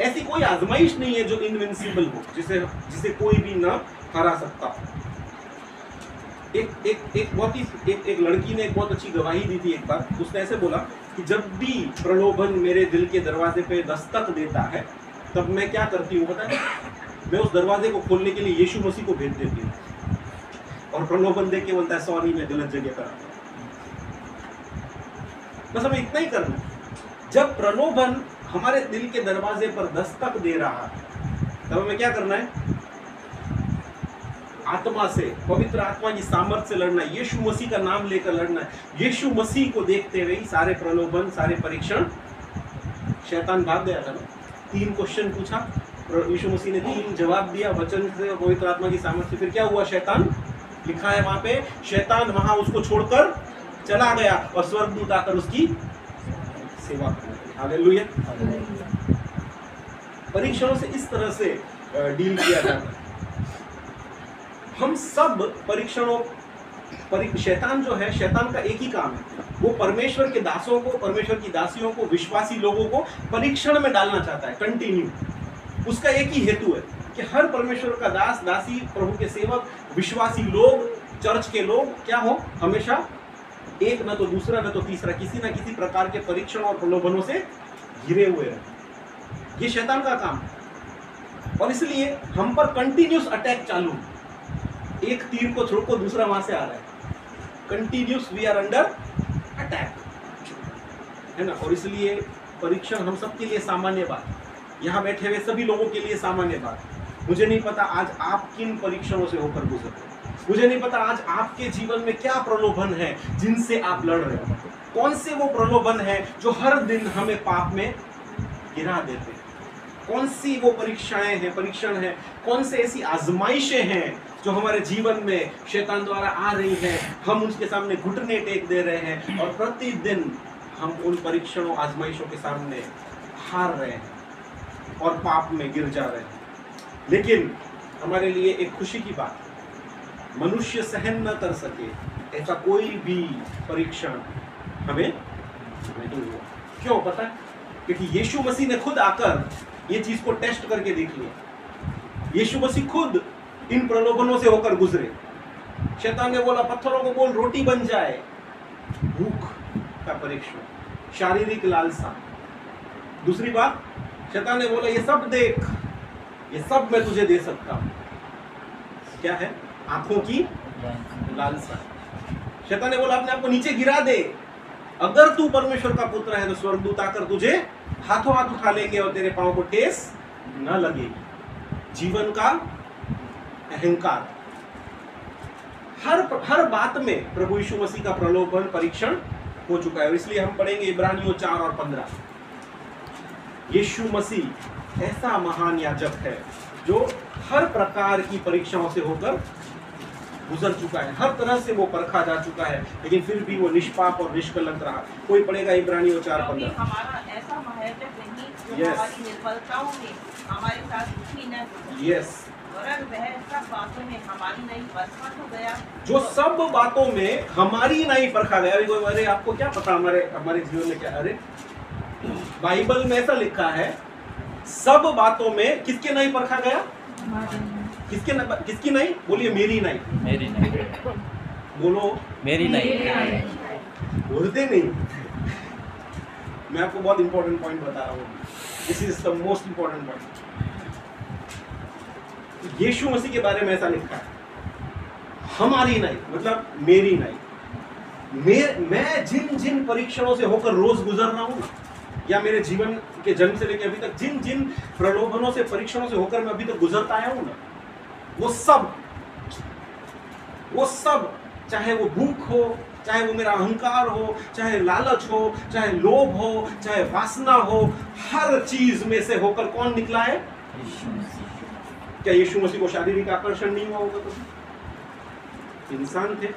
ऐसी कोई आजमाइश नहीं है जो इनविंसिबल हो, जिसे कोई भी ना हरा सकता। एक लड़की ने एक बहुत अच्छी गवाही दी थी एक बार। उसने ऐसे बोला कि जब भी प्रलोभन मेरे दिल के दरवाजे पे दस्तक देता है, तब मैं क्या करती हूँ पता है? मैं उस दरवाजे को खोलने के लिए यीशु मसीह को भेज देती हूँ, और प्रलोभन देख के बोलता है सॉरी मैं गलत जगह पर आता हूँ। बस हमें इतना ही करना। जब प्रलोभन हमारे दिल के दरवाजे पर दस्तक दे रहा है, तब हमें क्या करना है? आत्मा से, पवित्र आत्मा की सामर्थ्य से लड़ना है, यीशु मसीह का नाम लेकर लड़ना है। यीशु मसीह को देखते हुए सारे प्रलोभन, सारे परीक्षण, शैतान भाग गया था ना। 3 क्वेश्चन पूछा, यीशु मसीह ने 3 जवाब दिया वचन से और पवित्र आत्मा की सामर्थ्य से। फिर क्या हुआ? शैतान, लिखा है वहां पे, शैतान वहां उसको छोड़कर चला गया और स्वर्गदूत आकर उसकी सेवा करने। हालेलुया। परीक्षणों से इस तरह से डील किया जाता है। हम सब परीक्षणों, शैतान जो है, शैतान का एक ही काम है, वो परमेश्वर के दासों को, परमेश्वर की दासियों को, विश्वासी लोगों को परीक्षण में डालना चाहता है, कंटिन्यू। उसका एक ही हेतु है कि हर परमेश्वर का दास, दासी, प्रभु के सेवक, विश्वासी लोग, चर्च के लोग क्या हो, हमेशा एक न तो दूसरा न तो तीसरा, किसी न किसी प्रकार के परीक्षण और प्रलोभनों से घिरे हुए रहे। ये शैतान का काम है, और इसलिए हम पर कंटिन्यूस अटैक चालू। एक तीर को छोड़कर दूसरा वहां से आ रहा है। Continuous we are under attack, है ना। और इसलिए परीक्षण हम सबके लिए सामान्य बात, यहाँ बैठे हुए सभी लोगों के लिए सामान्य बात। मुझे नहीं पता आज आप किन परीक्षणों से होकर गुजर रहे हैं, मुझे नहीं पता आज आपके जीवन में क्या प्रलोभन है जिनसे आप लड़ रहे हो। कौन से वो प्रलोभन है जो हर दिन हमें पाप में गिरा देते हैं? कौन सी वो परीक्षाएं हैं, परीक्षण है, कौन से ऐसी आजमाइशें हैं जो हमारे जीवन में शैतान द्वारा आ रही हैं, हम उसके सामने घुटने टेक दे रहे हैं और प्रतिदिन हम उन परीक्षणों, आजमाइशों के सामने हार रहे हैं और पाप में गिर जा रहे हैं। लेकिन हमारे लिए एक खुशी की बात, मनुष्य सहन न कर सके ऐसा कोई भी परीक्षण हमें नहीं हुआ। क्यों? पता है? क्योंकि यीशु मसीह ने खुद आकर ये चीज को टेस्ट करके देख लिया। यीशु मसीह खुद इन प्रलोभनों से होकर गुजरे। शैतान ने बोला पत्थरों को बोल रोटी बन जाए, भूख का परीक्षण, शारीरिक लालसा। दूसरी बात, शैतान ने बोला ये सब देख, ये सब मैं तुझे दे सकता हूं। क्या है? आंखों की लालसा। शैतान ने बोला अपने आप को नीचे गिरा दे, अगर तू परमेश्वर का पुत्र है तो स्वर्गदूत आकर तुझे हाथों हाथ उठा लेंगे और तेरे पांव को ठेस न लगेगी। जीवन का अहंकार, हर बात में प्रभु यीशु मसीह का प्रलोभन परीक्षण हो चुका है। और इसलिए हम पढ़ेंगे इब्रानियों 4 और 15। यीशु मसीह ऐसा महान याजक है जो हर प्रकार की परीक्षाओं से होकर गुजर चुका है, हर तरह से वो परखा जा चुका है, लेकिन फिर भी वो निष्पाप और निष्कलंक रहा। कोई पढ़ेगा इब्रानियों 4:15। हमारा ऐसा महायाजक नहीं जो Yes. हमारी निर्बलताओं में हमारे साथ दुखी न हो, यस, वरन वह सब बातों में हमारी नहीं बसमत हो गया, जो सब बातों में हमारी नहीं परखा गया। अभी अरे आपको क्या पता हमारे जीवन में क्या, अरे बाइबल में ऐसा लिखा है, सब बातों में किसके नहीं परखा गया? किसकी नहीं? बोलिए मेरी नहीं। मेरी नहीं, बोलो मेरी नहीं। बोलते नहीं। मैं आपको बहुत इंपॉर्टेंट पॉइंट बता रहा हूँ, this is the most important point. यीशु मसीह के बारे में ऐसा लिखा है, हमारी नहीं मतलब मेरी नहीं। मैं जिन जिन परीक्षणों से होकर रोज गुजर रहा हूँ, या मेरे जीवन के जन्म से लेकर अभी तक जिन जिन प्रलोभनों से परीक्षणों से होकर मैं अभी तक गुजरता आया हूँ ना, वो सब चाहे वो भूख हो, चाहे वो मेरा अहंकार हो, चाहे लालच हो, चाहे लोभ हो, चाहे वासना हो, हर चीज में से होकर कौन निकला है? क्या यीशु मसीह को शारीरिक आकर्षण नहीं हुआ होगा? तो इंसान थे,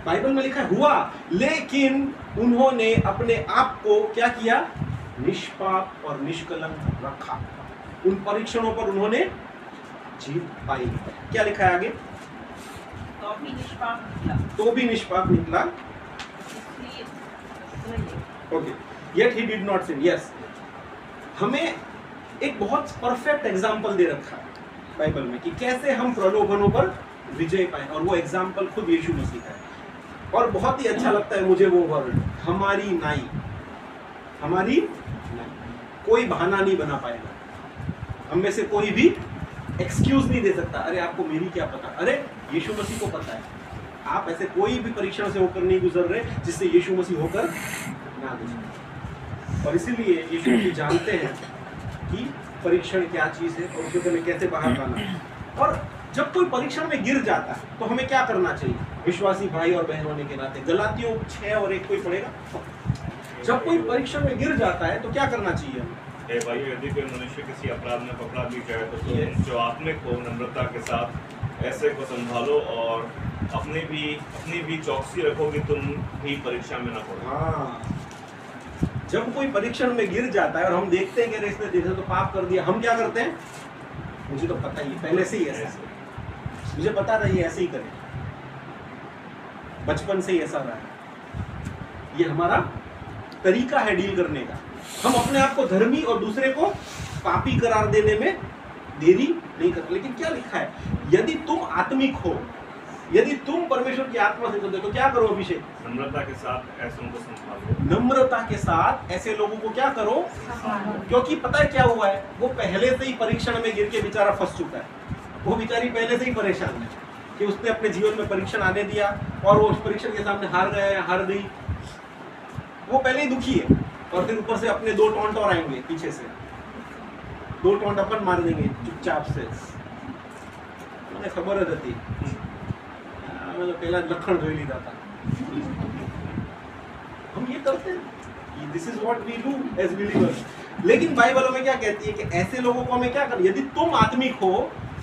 बाइबल में लिखा हुआ, लेकिन उन्होंने अपने आप को क्या किया? निष्पाप और निष्कलंक रखा। उन परीक्षणों पर उन्होंने जीत पाई। क्या लिखा है आगे? तो भी निष्पाप निकला, तो भी निष्पाप निकला। इसलिए okay, yet he did not sin. Yes, हमें एक बहुत परफेक्ट एग्जाम्पल दे रखा है बाइबल में कि कैसे हम प्रलोभनों पर विजय पाए, और वो एग्जाम्पल खुद यीशु मसीह है। और बहुत ही अच्छा लगता है मुझे वो वर्ड, हमारी नाई। हमारी नाई, कोई बहाना नहीं बना पाएगा। हम में से कोई भी एक्सक्यूज नहीं दे सकता, अरे आपको मेरी क्या पता, अरे यीशु मसीह को पता है। आप ऐसे कोई भी परीक्षण से होकर नहीं गुजर रहे जिससे यीशु मसीह होकर ना गुजरे। और इसीलिए यीशु मसीह जानते हैं कि परीक्षण क्या चीज है और उससे हमें कैसे बाहर आना है। और जब कोई परीक्षण में गिर जाता है तो हमें क्या करना चाहिए विश्वासी भाई और बहन होने के नाते? गलातियों 6 और 1 कोई पढ़ेगा? जब कोई परीक्षण में गिर जाता है तो क्या करना चाहिए हमें? हे भाई, यदि कोई मनुष्य किसी अपराध में पकड़ा भी जाए तो तुम जो आत्मिक हो नम्रता के साथ ऐसे को संभालो और अपनी भी चौकसी रखो कि तुम भी परीक्षा में ना पड़ो। हाँ, जब कोई परीक्षण में गिर जाता है और हम देखते हैं कि इसने देखा तो पाप कर दिया, हम क्या करते हैं? मुझे तो पता ही पहले से ही ऐसा है, मुझे पता था ये ऐसे ही करे, बचपन से ही ऐसा रहा है। ये हमारा तरीका है डील करने का। हम अपने आप को धर्मी और दूसरे को पापी करार देने में देरी नहीं करते। लेकिन क्या लिखा है? यदि तुम आत्मिक हो, यदि तुम परमेश्वर की आत्मा से चलते हो तो क्या करो अभिषेक? नम्रता के साथ ऐसों को संभालो। नम्रता के साथ ऐसे लोगों को क्या करो? क्योंकि पता है क्या हुआ है, वो पहले से ही परीक्षण में गिर के बेचारा फंस चुका है। वो बेचारी पहले से ही परेशान है कि उसने अपने जीवन में परीक्षण आने दिया और वो उस परीक्षण के सामने हार गया या हार गई। वो पहले ही दुखी है और फिर ऊपर से अपने 2 टॉन्ट और आएंगे पीछे से, 2 टॉन्ट अपन मार देंगे चुपचाप से। મને ખબર જ હતી, અમે તો પહેલા લખણ જોઈ લીધા હતા। हम ये करते हैं, this is what we do as believers. लेकिन बाइबल में क्या कहती है कि ऐसे लोगों को हमें क्या करना? यदि तुम आत्मिक हो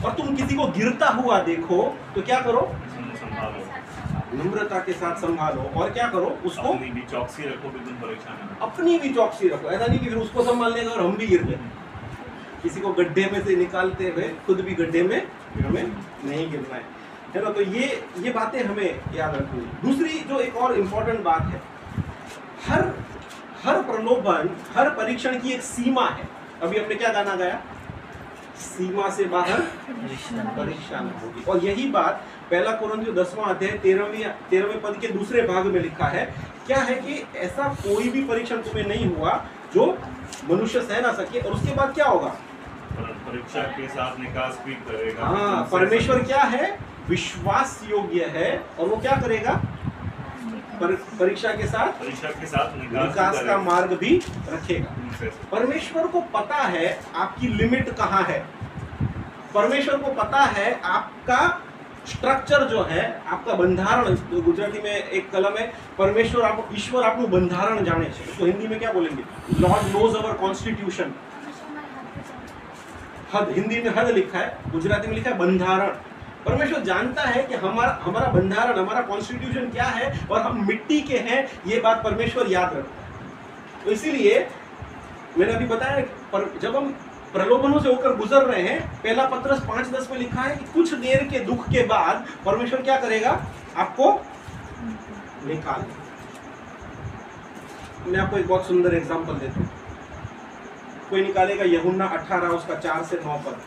और तुम किसी को गिरता हुआ देखो तो क्या करो? संभालो, नम्रता के साथ संभालो और क्या करो? उसको अपनी भी चौकसी रखो कि तुम परीक्षा में ना पड़ो। अपनी भी चौकसी रखो। ऐसा नहीं कि फिर उसको संभाल लेगा और हम भी गिर गए। किसी को गड्ढे में से निकालते हुए खुद भी गड्ढे में हमें नहीं गिरना है ना। तो ये बातें हमें याद रखनी है। दूसरी जो एक और इम्पोर्टेंट बात है, हर प्रलोभन, हर परीक्षण की एक सीमा है। अभी हमने क्या गाना गाया? सीमा से बाहर परीक्षा न होगी। और यही बात 1 कोरिन्थियों 10वां अध्याय 13वें पद के दूसरे भाग में लिखा है। क्या है कि ऐसा कोई भी परीक्षण तुम्हें नहीं हुआ जो मनुष्य सह ना सके। और उसके बाद क्या होगा? परीक्षा के साथ निकास भी करेगा। हाँ, परमेश्वर क्या है? विश्वास योग्य है और वो क्या करेगा? परीक्षा के साथ विकास का मार्ग भी रखेगा। परमेश्वर को पता है आपकी लिमिट कहाँ है, परमेश्वर को पता है आपका स्ट्रक्चर जो है, आपका बंधारण। तो गुजराती में एक कलम है, परमेश्वर आप ईश्वर आपको बंधारण जाने चाहिए, तो हिंदी में क्या बोलेंगे, लॉर्ड नोज अवर कॉन्स्टिट्यूशन। हद, हिंदी में हद लिखा है, गुजराती में लिखा है बंधारण। परमेश्वर जानता है कि हमारा बंधारण, हमारा कॉन्स्टिट्यूशन क्या है और हम मिट्टी के हैं, ये बात परमेश्वर याद रखता है। तो इसीलिए मैंने अभी बताया, पर जब हम प्रलोभनों से होकर गुजर रहे हैं, पहला पत्रस 5:10 में लिखा है कि कुछ देर के दुख के बाद परमेश्वर क्या करेगा, आपको निकाल। मैं आपको एक बहुत सुंदर एग्जांपल देता हूँ। कोई निकालेगा यूहन्ना 18 उसका 4 से 9 पद।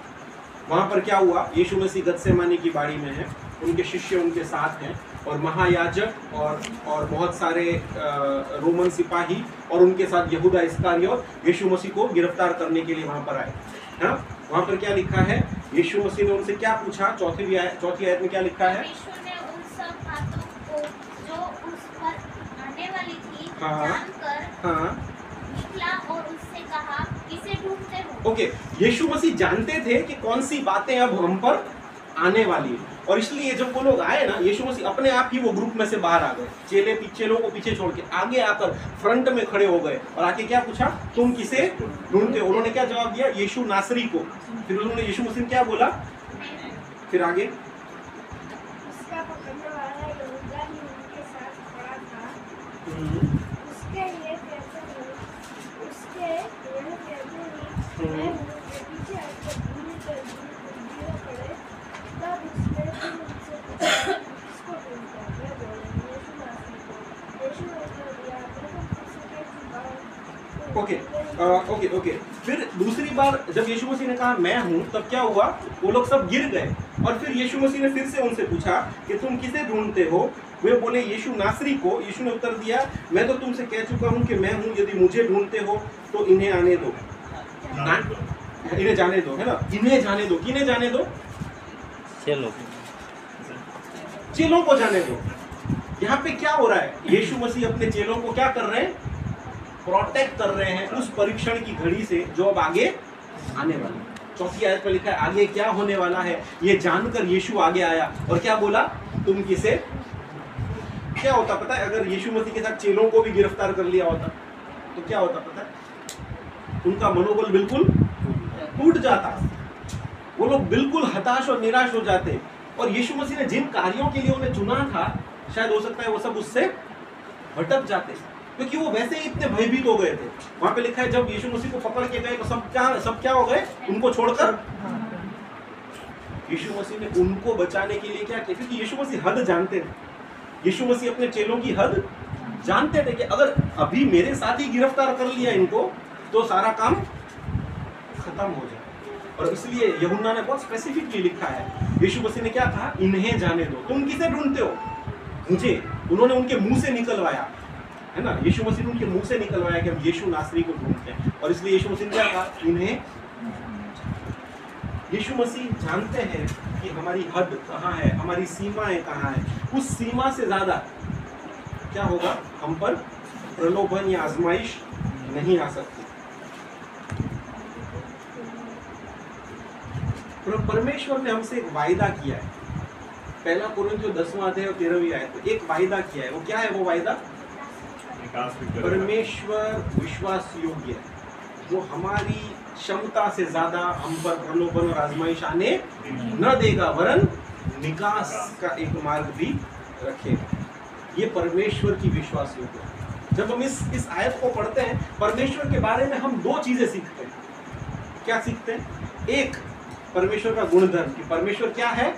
वहां पर क्या हुआ, यीशु मसीह गतसेमानी की बाड़ी में है, उनके शिष्य उनके साथ हैं और महायाजक और बहुत सारे रोमन सिपाही और उनके साथ यहूदा इस्करियोत यीशु मसीह को गिरफ्तार करने के लिए वहां पर आए। हाँ, वहां पर क्या लिखा है, यीशु मसीह ने उनसे क्या पूछा, चौथी आयत में क्या लिखा है, यीशु ने उन सब बातों को जो उस पर आने वाली थी जानकर निकला और उससे कहा, किसे ढूंढते हो। ओके, यीशु मसीह जानते थे कि कौन सी बातें अब हम पर आने वाली है, और इसलिए जब वो लोग आए ना, यीशु मसीह अपने आप ही वो ग्रुप में से बाहर आ गए, चेलों को पीछे छोड़ के आगे आकर फ्रंट में खड़े हो गए और आके क्या पूछा, तुम किसे ढूंढते हो। उन्होंने क्या जवाब दिया, यीशु नासरी को। फिर उन्होंने यीशु मसीह क्या बोला, फिर आगे, उसका पकड़ने वाला यहूदा भी उनके साथ खड़ा था। उसके ये कहते ही मैं हूँ, पीछे आकर भूमि पर गिर पड़े। तब उसने फिर उनसे पूछा, किसको ढूंढते हो? वे बोले, यीशु नासरी को। यीशु ने उत्तर दिया, मैं तो किसी के सिवा। ओके। फिर दूसरी बार जब यीशु मसीह ने कहा मैं हूँ, तब क्या हुआ, वो लोग सब गिर गए। और फिर यीशु मसीह ने फिर से उनसे पूछा कि तुम किसे ढूंढते हो। वे बोले यीशु नासरी को। यीशु ने उत्तर दिया, मैं तो तुमसे कह चुका हूँ कि मैं हूँ, यदि मुझे ढूंढते हो तो इन्हें आने दो, इन्हें जाने दो, है ना, इन्हें जाने दो। किन्हें जाने दो, चेलों को जाने दो। यहाँ पे क्या हो रहा है, यीशु मसीह अपने चेलों को क्या कर रहे हैं, प्रोटेक्ट कर रहे हैं उस परीक्षण की घड़ी से जो अब आगे आने वाला है। चौथी आयत में लिखा है आगे क्या होने वाला है, ये जानकर यीशु आगे आया और क्या बोला, तुम किसे। क्या होता पता है, अगर यीशु मसीह के साथ चेलों को भी गिरफ्तार कर लिया होता तो क्या होता पता है, उनका मनोबल बिल्कुल टूट जाता, वो लोग बिल्कुल हताश और निराश हो जाते। और यीशु मसीह ने जिन कार्यों के लिए उन्हें चुना था, शायद हो सकता है वो सब उससे भटक जाते, क्योंकि वो वैसे ही इतने भयभीत हो गए थे। वहां पे लिखा है जब यीशु मसीह को पकड़ के गए तो सब क्या हो गए, उनको छोड़कर। यीशु मसीह ने उनको बचाने के लिए क्या किया, क्योंकि यीशु मसीह हद जानते थे। यीशु मसीह अपने चेलों की हद जानते थे कि अगर अभी मेरे साथ ही गिरफ्तार कर लिया इनको तो सारा काम खत्म हो जाए। और इसलिए यूहन्ना ने बहुत स्पेसिफिकली लिखा है, यीशु मसीह ने क्या कहा, इन्हें जाने दो, तुम किसे ढूंढते हो, मुझे। उन्होंने उनके मुंह से निकलवाया, है ना, यीशु मसीह ने उनके मुंह से निकलवाया कि हम यीशु नासरी को ढूंढते हैं। और इसलिए यीशु मसीह ने क्या कहा, इन्हें। यीशु मसीह जानते हैं कि हमारी हद कहाँ है, हमारी सीमाएं कहाँ है। उस सीमा से ज्यादा क्या होगा, हम पर प्रलोभन या आजमाइश नहीं आ सकती। परमेश्वर ने हमसे एक वायदा किया है, पहला कोरिन्थियों 10वां अध्याय और 13वीं आयत, एक वायदा किया है। वो क्या है वो वायदा, परमेश्वर विश्वास योग्य है, वो हमारी क्षमता से ज्यादा हम पर प्रलोभन और आजमाइश आने न देगा, वरन निकास का एक मार्ग भी रखेगा। ये परमेश्वर की विश्वास योग्य है। जब हम इस आयत को पढ़ते हैं, परमेश्वर के बारे में हम दो चीजें सीखते हैं। क्या सीखते हैं, एक परमेश्वर का गुणधर्म कि परमेश्वर क्या है,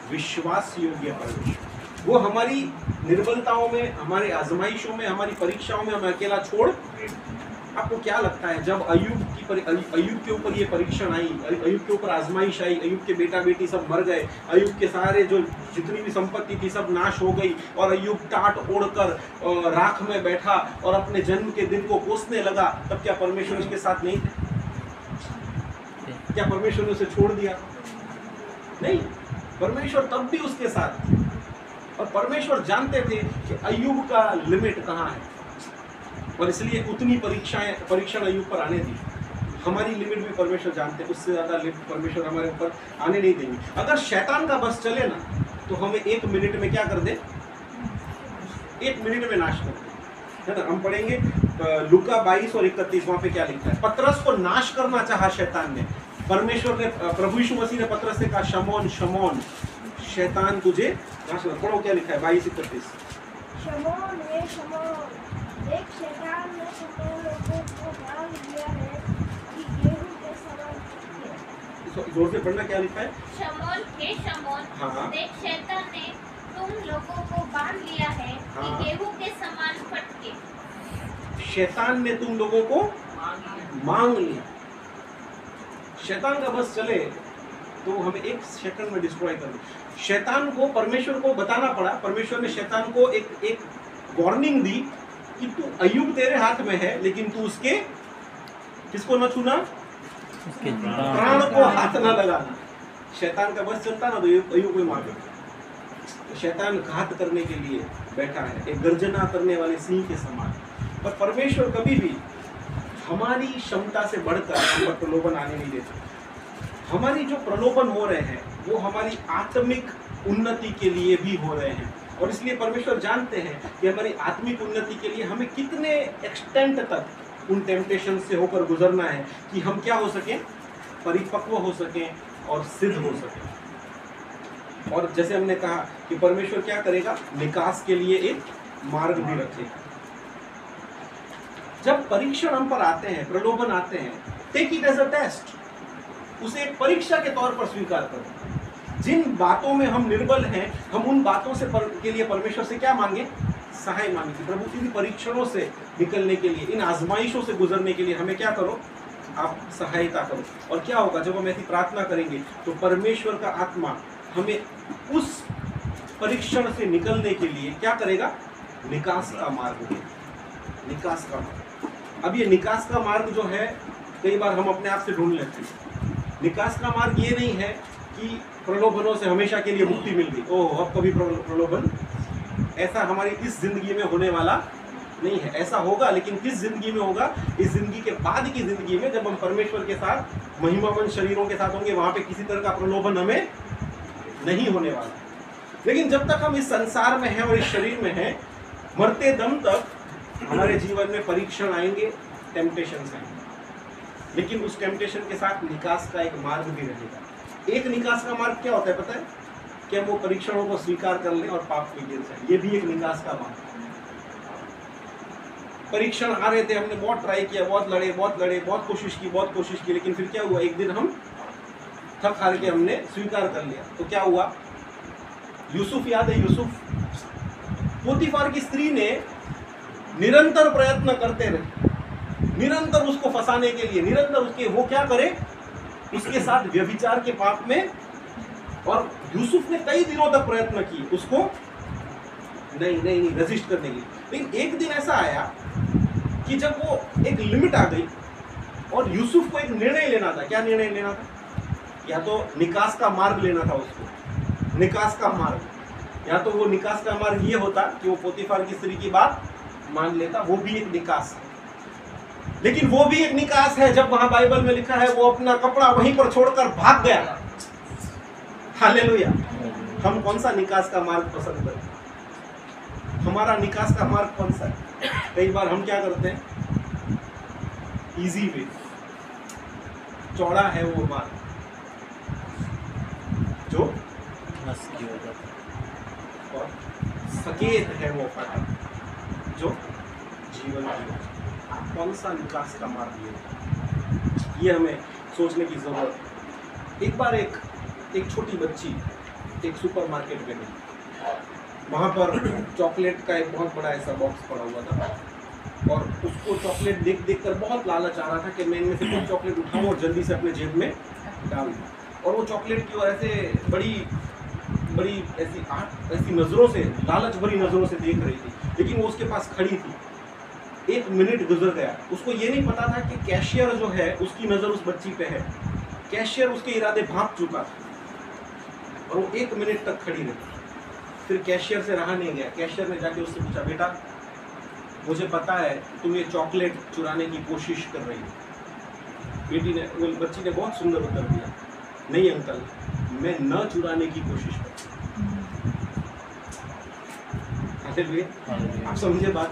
विश्वास योग्य परमेश्वर। वो हमारी निर्बलताओं में, हमारे आजमाइशों में, हमारी परीक्षाओं में हमें अकेला छोड़। आपको क्या लगता है जब अय्यूब के ऊपर ये परीक्षण आई, अय्यूब के ऊपर आजमाइश आई, अय्यूब के बेटा बेटी सब मर गए, अय्यूब के सारे जो जितनी भी संपत्ति थी सब नाश हो गई और अय्यूब टाट ओढ़कर राख में बैठा और अपने जन्म के दिन को कोसने लगा, तब क्या परमेश्वर उसके साथ नहीं थे? क्या परमेश्वर ने उसे छोड़ दिया? नहीं, परमेश्वर तब भी उसके साथ। और परमेश्वर जानते थे कि अय्यूब का लिमिट कहाँ है, और इसलिए उतनी परीक्षण अय्यूब पर आने दी। हमारी लिमिट भी परमेश्वर जानते हैं, उससे ज़्यादा लिमिट परमेश्वर हमारे ऊपर आने नहीं देंगे। अगर शैतान का बस चले ना तो हमें 1 मिनट में क्या कर दे, 1 मिनट में नाश कर दे, है ना। हम पढ़ेंगे लूका 22 और 31, वहाँ पे क्या लिखा है। पतरस को नाश करना चाहा शैतान ने, परमेश्वर ने, प्रभु यीशु मसीह ने पतरस से कहा, शमौन शमौन शैतान तुझे नाश कर। पढ़ो क्या लिखा है 22-31। शमौन हे शमौन, देख शैतान ने तुम लोगों को बांध लिया है कि गेहूं के समान फटके। जोर से पढ़ना, क्या लिखा है। शमौन हे शमौन, हाँ। देख शैतान ने तुम लोगों को बांध लिया है हाँ। कि गेहूं के समान फटके। शैतान ने तुम लोगों को मांग लिया। शैतान का बस चले तो हमें 1 सेकंड में डिस्ट्रॉय कर दे। शैतान को परमेश्वर को बताना पड़ा। परमेश्वर ने शैतान को एक वार्निंग दी कि तू अय्यूब तेरे हाथ में है, लेकिन तू उसके किसको न छूना, उसके प्राण को हाथ न लगाना। शैतान का बस चलता ना तो अय्यूब को मार देता। शैतान घात करने के लिए बैठा है, एक गर्जना करने वाले सिंह के समान। पर परमेश्वर कभी भी हमारी क्षमता से बढ़कर हम पर प्रलोभन आने नहीं देते। हमारी जो प्रलोभन हो रहे हैं वो हमारी आत्मिक उन्नति के लिए भी हो रहे हैं, और इसलिए परमेश्वर जानते हैं कि हमारी आत्मिक उन्नति के लिए हमें कितने एक्सटेंट तक उन टेम्पटेशन से होकर गुजरना है कि हम क्या हो सकें, परिपक्व हो सकें और सिद्ध हो सकें। और जैसे हमने कहा कि परमेश्वर क्या करेगा, निकास के लिए एक मार्ग भी रखेगा। जब परीक्षण हम पर आते हैं, प्रलोभन आते हैं, take it as a test, उसे एक परीक्षा के तौर पर स्वीकार करो। जिन बातों में हम निर्बल हैं, हम उन बातों से के लिए परमेश्वर से क्या मांगे, सहाय मांगे। प्रभु इन परीक्षणों से निकलने के लिए, इन आजमाइशों से गुजरने के लिए हमें क्या करो, आप सहायता करो। और क्या होगा जब हम ऐसी प्रार्थना करेंगे तो परमेश्वर का आत्मा हमें उस परीक्षण से निकलने के लिए क्या करेगा, निकास का मार्ग देगा। निकास का मार्ग। अब ये निकास का मार्ग जो है कई बार हम अपने आप से ढूंढ लेते हैं। निकास का मार्ग ये नहीं है कि प्रलोभनों से हमेशा के लिए मुक्ति मिल गई, ओह अब कभी प्रलोभन, ऐसा हमारी इस जिंदगी में होने वाला नहीं है। ऐसा होगा, लेकिन किस जिंदगी में होगा, इस जिंदगी के बाद की जिंदगी में, जब हम परमेश्वर के साथ महिमामंड शरीरों के साथ होंगे, वहां पे किसी तरह का प्रलोभन हमें नहीं होने वाला। लेकिन जब तक हम इस संसार में हैं और इस शरीर में हैं, मरते दम तक हमारे जीवन में परीक्षण आएंगे, टेम्पटेशन आएंगे, लेकिन उस टेम्पटेशन के साथ निकास का एक मार्ग भी रहेगा। एक निकास का मार्ग क्या होता है पता है, कि हम वो परीक्षणों को स्वीकार कर लें और पाप में गिर जाए। ये भी एक निकास का मार्ग। परीक्षण आ रहे थे, हमने बहुत ट्राई किया, बहुत लड़े, बहुत कोशिश की, लेकिन फिर क्या हुआ, एक दिन हम थक हार के हमने स्वीकार कर लिया। तो क्या हुआ, यूसुफ याद है, यूसुफ पोतीफार की स्त्री ने निरंतर प्रयत्न करते रहे, निरंतर उसको फंसाने के लिए, निरंतर उसके वो क्या करे, उसके साथ व्यभिचार के पाप में। और यूसुफ ने कई दिनों तक प्रयत्न किए उसको नहीं रेजिस्ट करने के लिए। लेकिन एक दिन ऐसा आया कि जब वो एक लिमिट आ गई और यूसुफ को एक निर्णय लेना था। क्या निर्णय लेना था, या तो निकास का मार्ग लेना था उसको, निकास का मार्ग, या तो वो निकास का मार्ग ये होता कि वो पोतीफार की स्त्री की बात मान लेता, वो भी एक निकास है। लेकिन वो भी एक निकास है जब वहां बाइबल में लिखा है वो अपना कपड़ा वहीं पर छोड़कर भाग गया। हालेलुया। हम कौन सा निकास का मार्ग पसंद करते हैं, हमारा निकास का मार्ग कौन सा है? कई बार हम क्या करते हैं, इजी वे, चौड़ा है वो मार्ग जो और सकेत है वो फाटक जो जीवन की। कौन सा निकास का मार्ग ये हमें सोचने की जरूरत है। एक बार एक छोटी बच्ची एक सुपरमार्केट में गई, वहाँ पर चॉकलेट का एक बहुत बड़ा ऐसा बॉक्स पड़ा हुआ था और उसको चॉकलेट देख कर बहुत लालच आ रहा था कि मैं इनमें से कुछ चॉकलेट उठाऊँ और जल्दी से अपने जेब में डाल दूँ। और वो चॉकलेट की ओर ऐसे बड़ी ऐसी नज़रों से, लालच भरी नज़रों से देख रही थी, लेकिन वो उसके पास खड़ी थी। 1 मिनट गुजर गया, उसको ये नहीं पता था कि कैशियर जो है उसकी नज़र उस बच्ची पे है। कैशियर उसके इरादे भांप चुका था और वो 1 मिनट तक खड़ी रही। फिर कैशियर से रहा नहीं गया, कैशियर ने जाके उससे पूछा, बेटा मुझे पता है तुम ये चॉकलेट चुराने की कोशिश कर रही हो। बच्ची ने बहुत सुंदर उत्तर दिया, नहीं अंकल, मैं न चुराने की कोशिश कर रही हूँ। आप समझे बात?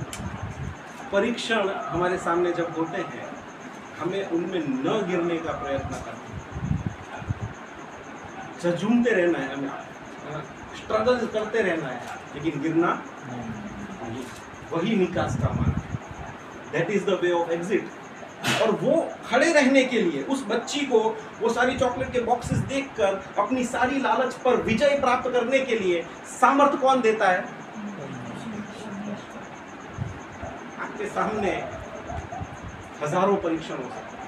परीक्षण हमारे सामने जब होते हैं, हमें उनमें न गिरने का प्रयत्न करना है, झूमते रहना है, हमें स्ट्रगल करते रहना है, लेकिन गिरना नहीं। वही निकास का मार्ग है, that is the way of exit. और वो खड़े रहने के लिए उस बच्ची को वो सारी चॉकलेट के बॉक्सेस देखकर अपनी सारी लालच पर विजय प्राप्त करने के लिए सामर्थ्य कौन देता है? आपके सामने हजारों परीक्षण हो सकते हैं,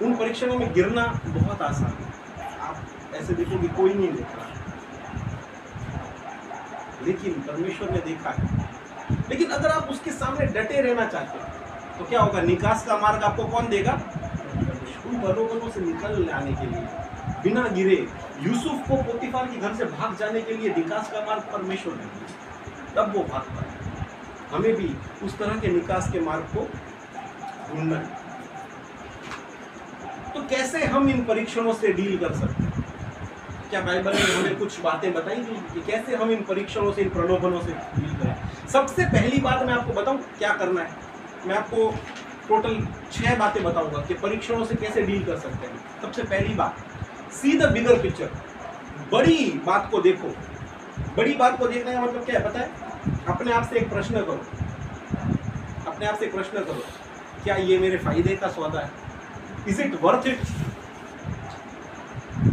उन परीक्षणों में गिरना बहुत आसान है। आप ऐसे देखोगे कोई नहीं देख रहा, लेकिन परमेश्वर ने देखा है। लेकिन अगर आप उसके सामने डटे रहना चाहते हैं तो क्या होगा? निकास का मार्ग आपको कौन देगा? उन प्रलोभनों से निकल आने के लिए बिना गिरे यूसुफ को पोतीफार के घर से भाग जाने के लिए निकास का मार्ग परमेश्वर ने दिया, तब वो भाग पाए। हमें भी उस तरह के निकास के मार्ग को ढूंढना है। तो कैसे हम इन परीक्षणों से डील कर सकते हैं? क्या बाइबल ने हमें कुछ बातें बताई कि कैसे हम इन परीक्षणों से, इन प्रलोभनों से डील करें? सबसे पहली बात मैं आपको बताऊं क्या करना है। मैं आपको टोटल 6 बातें बताऊंगा कि परीक्षणों से कैसे डील कर सकते हैं। सबसे पहली बात, सी द बिगर पिक्चर। बड़ी बात को देखो। बड़ी बात को देखने का मतलब क्या है पता है? अपने आप से एक प्रश्न करो, अपने आप से एक प्रश्न करो, क्या ये मेरे फायदे का सौदा है? Is it worth it?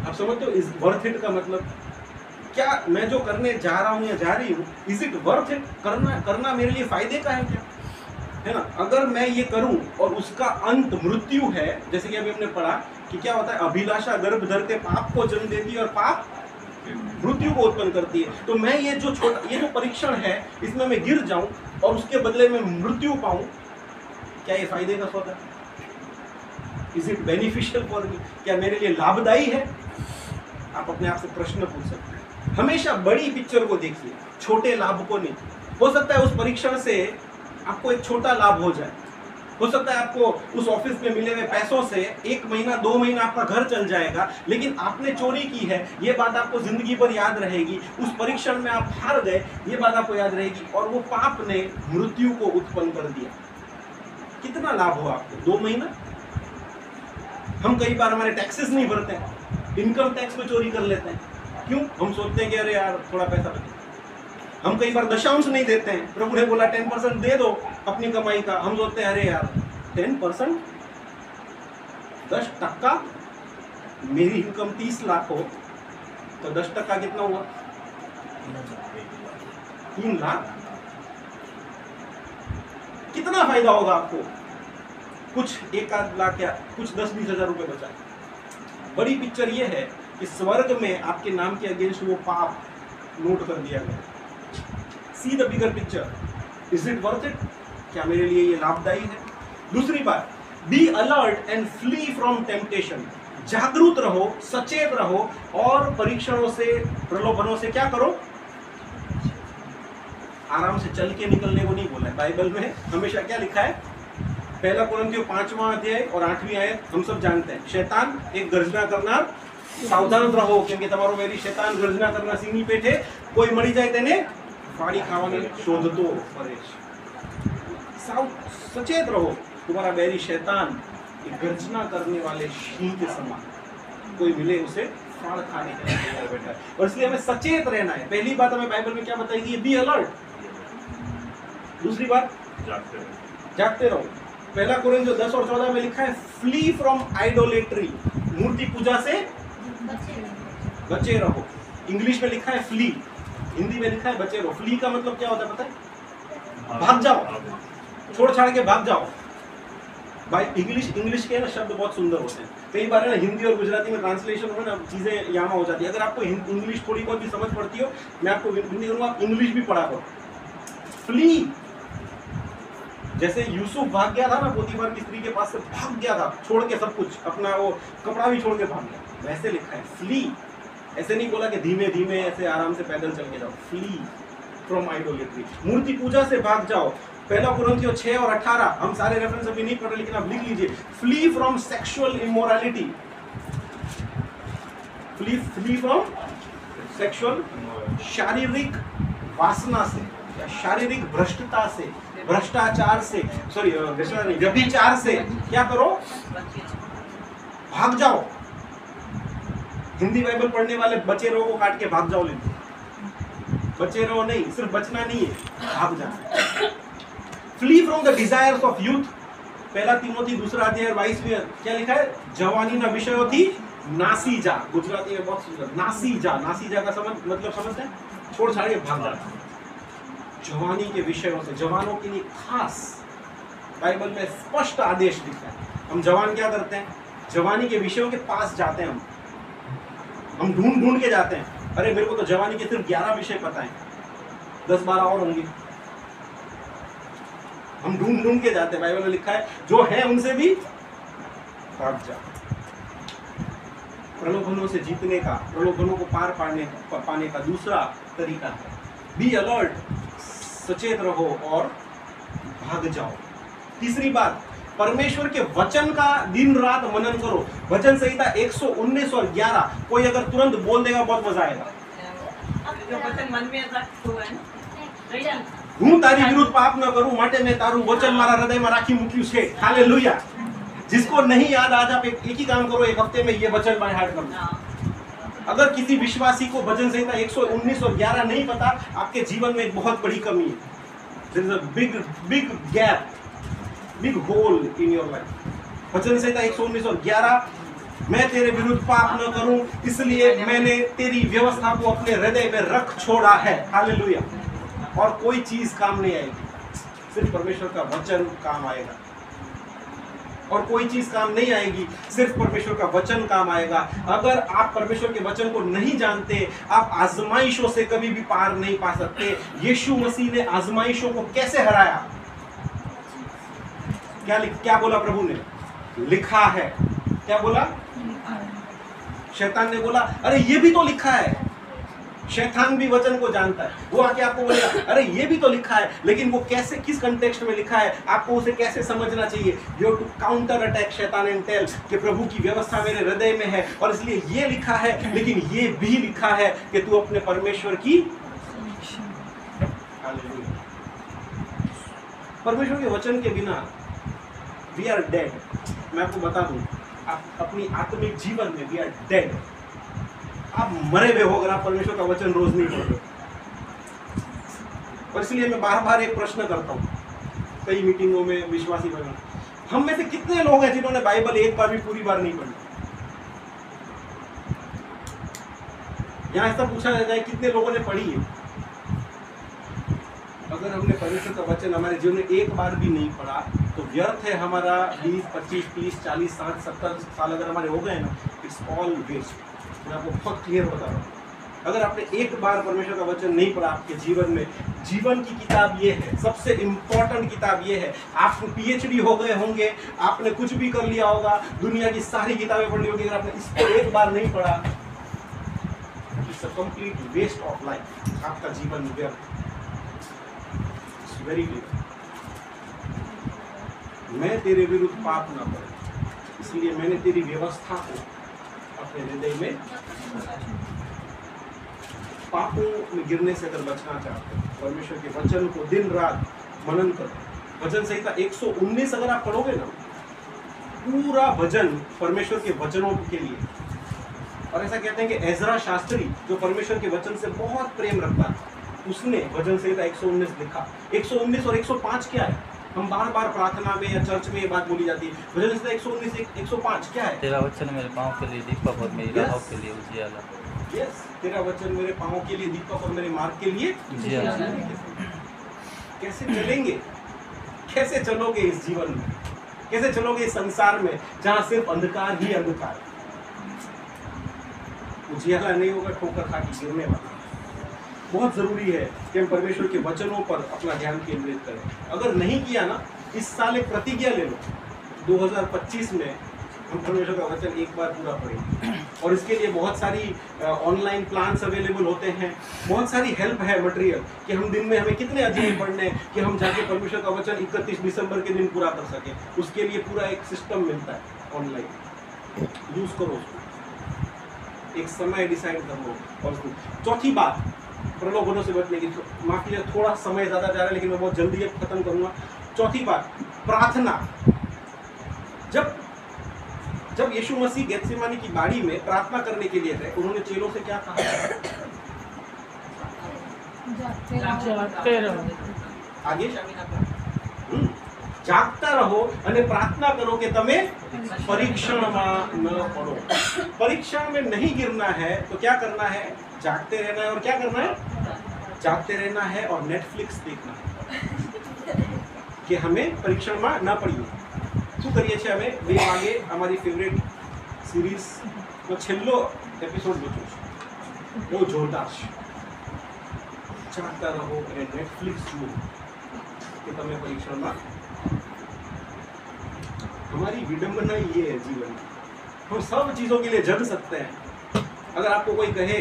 आप समझते हो इज वर्थ इट का मतलब? क्या मैं जो करने जा रहा हूँ या जा रही हूँ, इज इट वर्थ इट? करना मेरे लिए फायदे का है क्या? है ना? अगर मैं ये करूं और उसका अंत मृत्यु है, जैसे कि अभी हमने पढ़ा कि क्या होता है, अभिलाषा गर्भ धरते पाप को जन्म देती है और पाप मृत्यु को उत्पन्न करती है। तो मैं ये जो परीक्षण है इसमें मैं गिर जाऊं और उसके बदले में मृत्यु पाऊं, क्या ये फायदे का सौदा? Is it beneficial for me? क्या मेरे लिए लाभदायी है? आप अपने आप से प्रश्न पूछ सकते हैं। हमेशा बड़ी पिक्चर को देखिए, छोटे लाभ को नहीं। हो सकता है उस परीक्षण से आपको एक छोटा लाभ हो जाए, हो सकता है आपको उस ऑफिस में मिले हुए पैसों से 1 महीना 2 महीना आपका घर चल जाएगा, लेकिन आपने चोरी की है ये बात आपको जिंदगी भर याद रहेगी। उस परीक्षण में आप हार गए ये बात आपको याद रहेगी, और वो पाप ने मृत्यु को उत्पन्न कर दिया। कितना लाभ हुआ आपको? 2 महीना। हम कई बार हमारे टैक्सेस नहीं भरते हैं, इनकम टैक्स में चोरी कर लेते हैं। क्यों? हम सोचते हैं कि अरे यार थोड़ा पैसा बचे। हम कई बार दशांश नहीं देते हैं। प्रभु ने बोला 10% दे दो अपनी कमाई का। हम सोचते हैं अरे यार 10%, 10%, मेरी इनकम 30 लाख हो तो 10% कितना हुआ? 3 लाख। कितना फायदा होगा आपको? कुछ 1-8 लाख या कुछ 10-20 हजार रुपए बचा। बड़ी पिक्चर ये है कि स्वर्ग में आपके नाम के अगेंस्ट वो पाप नोट कर दिया गया। See the bigger picture, is it worth it? क्या मेरे लिए ये लाभदायी है? दूसरी बात, be alert and flee from temptation. जागरूक रहो, सचेत रहो, और परीक्षणों से, प्रलोभनों से क्या करो? आराम से चल के निकलने को नहीं बोला है। बाइबल में हमेशा क्या लिखा है? 1 कुरिन्थियों 5वां अध्याय और 8वीं आयत हम सब जानते हैं। शैतान एक गर्जना करना, सावधान रहो क्योंकि તમારો વેરી શૈતાન ગર્જના કરના સીની પેઠે કોઈ મળી જાય તેને ફાડી ખાવાને શોધતો ફરે છે। सचेत रहो, तुम्हारा बैरी शैतान एक गर्जना करने वाले सिंह के समान, कोई मिले उसे फाड़ खाने के लिए तैयार बैठा है। और इसलिए हमें सचेत रहना है। पहली बात हमें बाइबल में क्या बताई गई है? Be alert. दूसरी बात, जागते रहो। 1 कुरिन्थियों 10 और 14 में लिखा है फ्ली फ्रॉम आइडोलेट्री। मूर्ति पूजा से बचे रहो। इंग्लिश में लिखा है फ्ली, हिंदी में लिखा है बचे रहो। फ्ली का मतलब क्या होता है पता है? भाग जाओ, छोड़ छाड़ के भाग जाओ। भाई इंग्लिश के ना शब्द बहुत सुंदर होते हैं। कई बार ना हिंदी और गुजराती में ट्रांसलेशन हो ना चीजें यहाँ हो जाती है। अगर आपको इंग्लिश थोड़ी बहुत भी समझ पड़ती हो, मैं आपको हिंदी करूँगा, आप इंग्लिश भी पढ़ा करो। फ्ली, जैसे यूसुफ भाग गया था ना पोतीफर की स्त्री के पास से, भाग गया था छोड़ के सब कुछ, अपना वो कपड़ा भी छोड़ के भाग गया, वैसे लिखा है फ्ली। ऐसे नहीं बोला कि धीमे धीमे ऐसे आराम से पैदल चल के जाओ। फ्ली फ्रॉम आइडोलेट्री, मूर्ति पूजा से भाग जाओ। पहला कुरिन्थियों 6 और 18, हम सारे रेफरेंस अभी नहीं पढ़ रहे लेकिन आप लिख लीजिए। Flee from sexual immorality, flee from sexual, शारीरिक वासना से या शारीरिक भ्रष्टता से, भ्रष्टाचार से, सॉरी व्यभिचार से क्या करो, भाग जाओ। हिंदी बाइबल पढ़ने वाले बचे रहो को काट के भाग जाओ लेते, बचे रहो नहीं, सिर्फ बचना नहीं है, भाग जाना। Flee from the desires of youth, पहला तीमोथी 2 अध्याय 22 क्या लिखा है, जवानी ना विषय होती नासी जा, गुजराती में बहुत सुंदर, नासी जा, नासी जा का मतलब समझते हैं, छोड़ छाड़ के भाग जाना। जवानी के विषयों से, जवानों के लिए खास बाइबल में स्पष्ट आदेश लिखा है। हम जवान क्या करते हैं, जवानी के विषयों के पास जाते हैं, हम ढूंढ के जाते हैं। अरे मेरे को तो जवानी के सिर्फ 11 विषय पता है, 10-12 और होंगे। हम ढूंढ के जाते हैं, बाइबल में लिखा है जो है उनसे भी भाग जा। प्रलोभनों से जीतने का, प्रलोभनों को पार पाने का दूसरा तरीका है बी अलर्ट, सचेत रहो और भाग जाओ। तीसरी बात, परमेश्वर के वचन का दिन रात मनन करो। वचन संहिता 119 और 11 कोई अगर तुरंत बोल देगा बहुत मजा आएगा। जो वचन मन में रखो है, હું તારી વિરુદ્ધ પાપ ન કરું માટે મેં તારું વચન મારા હૃદયમાં રાખી મૂક્યું છે। હાલેલુયા। जिसको नहीं याद, आज आप एक ही काम करो, एक हफ्ते में ये वचन बाय हार्ट कर लो। अगर किसी विश्वासी को भजन संहिता 119 और 11 नहीं पता, आपके जीवन में एक बहुत बड़ी कमी है। There is a big gap, big hole in your life। भजन संहिता 119 और 11, मैं तेरे विरुद्ध पाप न करूं इसलिए मैंने तेरी व्यवस्था को अपने हृदय में रख छोड़ा है। हालेलुया। और कोई चीज काम नहीं आएगी, सिर्फ परमेश्वर का वचन काम आएगा। और कोई चीज काम नहीं आएगी, सिर्फ परमेश्वर का वचन काम आएगा। अगर आप परमेश्वर के वचन को नहीं जानते, आप आजमाइशों से कभी भी पार नहीं पा सकते। यीशु मसीह ने आजमाइशों को कैसे हराया? क्या बोला प्रभु ने? लिखा है। क्या बोला? शैतान ने बोला अरे ये भी तो लिखा है। शैतान भी वचन को जानता है, वो आके आपको बोलेगा अरे ये भी तो लिखा है, लेकिन वो कैसे, किस कंटेक्स्ट में लिखा है, आपको उसे कैसे समझना चाहिए। You have to counter attack शैतान एंड टेल कि प्रभु की व्यवस्था मेरे हृदय में है और इसलिए ये लिखा है, लेकिन ये भी लिखा है कि तू अपने परमेश्वर की, परमेश्वर के वचन के बिना वी आर डेड। मैं आपको बता दूं, आप अपनी आत्मिक जीवन में वी आर डेड। आप मरे हुए हो अगर आप परमेश्वर का वचन रोज नहीं पढ़ रहे। और इसलिए मैं बार बार एक प्रश्न करता हूँ कई मीटिंगों में, विश्वासी बहनों, हम में से कितने लोग हैं जिन्होंने बाइबल एक बार भी पूरी बार नहीं पढ़ी? यहाँ ऐसा पूछा जाए कितने लोगों ने पढ़ी है? अगर हमने परमेश्वर का वचन हमारे जीवन में एक बार भी नहीं पढ़ा तो व्यर्थ है हमारा 20, 25, 30, 40, 60, 70 साल अगर हमारे हो गए ना, इट्स ऑल वेस्ट। मैं आपको बहुत क्लियर बता रहा हूँ, अगर आपने एक बार परमेश्वर का वचन नहीं पढ़ा आपके जीवन में, जीवन की किताब ये है, सबसे इम्पोर्टेंट किताब ये है। आप PhD हो गए होंगे, आपने कुछ भी कर लिया होगा, दुनिया की सारी किताबें पढ़ ली होगी, अगर आपने इसको एक बार नहीं पढ़ा, it's a complete waste of life. आपका जीवन व्यर्थ। Very clear. मैं तेरे विरुद्ध पाप ना करूं इसलिए मैंने तेरी व्यवस्था को अपने हृदय में। पापों में गिरने से अगर बचना चाहते हैं, परमेश्वर के वचन को दिन रात मनन करो। भजन संहिता 119 अगर आप पढ़ोगे ना, पूरा भजन परमेश्वर के वचनों के लिए। और ऐसा कहते हैं कि एजरा शास्त्री जो परमेश्वर के वचन से बहुत प्रेम रखता है, उसने भजन संहिता 119 लिखा। 119 और 105 क्या है? हम बार बार प्रार्थना में या चर्च में ये बात बोली जाती है। भजन संहिता 119, 105 क्या है? तेरा वचन मेरे पाँव के लिए दीपक और मेरी राहों के लिए उजियाला। यस, तेरा वचन मेरे पाँव के लिए दीपक और मेरे मार्ग के लिए उजियाला। कैसे चलेंगे? कैसे चलोगे इस जीवन में? कैसे चलोगे इस संसार में जहाँ सिर्फ अंधकार ही अंधकार? उजियाला नहीं होगा, ठोकर खा के गिरने वाला। बहुत जरूरी है कि हम परमेश्वर के वचनों पर अपना ध्यान केंद्रित करें। अगर नहीं किया ना, इस साल एक प्रतिज्ञा ले लो, 2025 में हम परमेश्वर का वचन एक बार पूरा पढ़ेंगे। और इसके लिए बहुत सारी ऑनलाइन प्लान्स अवेलेबल होते हैं, बहुत सारी हेल्प है मटेरियल कि हम दिन में हमें कितने अध्याय पढ़ने कि हम जाके परमेश्वर का वचन 31 दिसंबर के दिन पूरा कर सके। उसके लिए पूरा एक सिस्टम मिलता है ऑनलाइन, यूज करो उसको, एक समय डिसाइड कर लो। और चौथी बात प्रलोभनों से बचने की, माफ कीजिए थोड़ा समय ज्यादा जा रहा है लेकिन मैं बहुत जल्दी अब खत्म करूंगा। चौथी बात प्रार्थना। जब यीशु मसीह गेत्सेमानी की बाड़ी में प्रार्थना करने के लिए थे, उन्होंने चेलों से क्या कहा? जागते रहो। आगे जागता रहो અને प्रार्थना करो कि તમે परीक्षणમાં न पड़ो। परीक्षा में नहीं गिरना है तो क्या करना है? जागते रहना है। और क्या करना है? जागते रहना है और नेटफ्लिक्स देखना है कि हमें परीक्षणમાં न पड़िए। શું કરીએ છીએ અમે બે વાગે અમારી ફેવરેટ સિરીઝનો છેલ્લો એપિસોડ જોશું, બહુ જોરદાર છે। જાગતા રહો અને નેટફ્લિક્સ જુઓ કે તમે પરીક્ષણમાં। हमारी विडंबना ये है जीवन में, हम सब चीज़ों के लिए जग सकते हैं। अगर आपको कोई कहे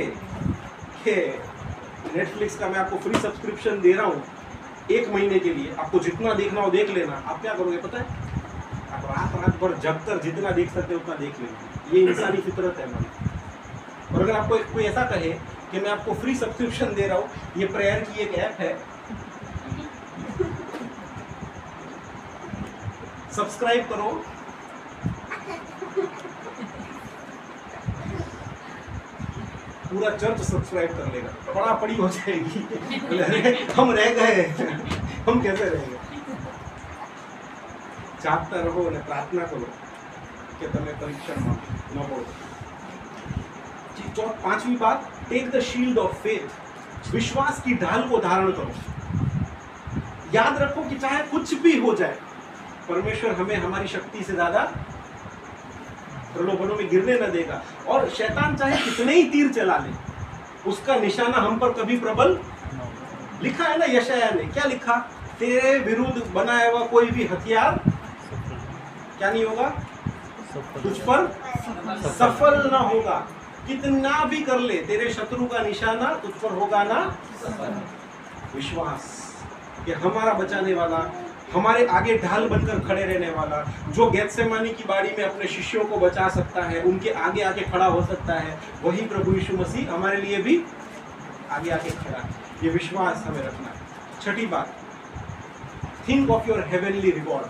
कि नेटफ्लिक्स का मैं आपको फ्री सब्सक्रिप्शन दे रहा हूँ 1 महीने के लिए, आपको जितना देखना हो देख लेना, आप क्या करोगे पता है? आप रात भर जगकर जितना देख सकते हो उतना देख लेना। ये इंसानी फितरत है हमारी। और अगर आपको कोई ऐसा कहे कि मैं आपको फ्री सब्सक्रिप्शन दे रहा हूँ, ये प्रेयर की एक ऐप है, सब्सक्राइब करो, पूरा चर्च सब्सक्राइब कर लेगा, पड़ा पड़ी हो जाएगी। हम रह गए, हम कैसे रहेंगे? जागता रहो और प्रार्थना करो कि તમે પરીક્ષામાં ન પડો। 5वीं बात, take the shield of faith. विश्वास की ढाल को धारण करो। याद रखो कि चाहे कुछ भी हो जाए, परमेश्वर हमें हमारी शक्ति से ज्यादा प्रलोभनों में गिरने न देगा। और शैतान चाहे कितने ही तीर चला ले, उसका निशाना हम पर कभी प्रबल। लिखा है ना यशायाह ने, क्या लिखा? तेरे विरुद्ध बनाया हुआ कोई भी हथियार क्या नहीं होगा, तुझ पर सफल ना होगा। कितना भी कर ले, तेरे शत्रु का निशाना तुझ पर होगा ना सफल। विश्वास कि हमारा बचाने वाला, हमारे आगे ढाल बनकर खड़े रहने वाला, जो गेत्सेमानी की बाड़ी में अपने शिष्यों को बचा सकता है, उनके आगे आके खड़ा हो सकता है, वही प्रभु यीशु मसीह हमारे लिए भी आगे आके खड़ा है। ये विश्वास हमें रखना है। छठी बात, think of your heavenly reward.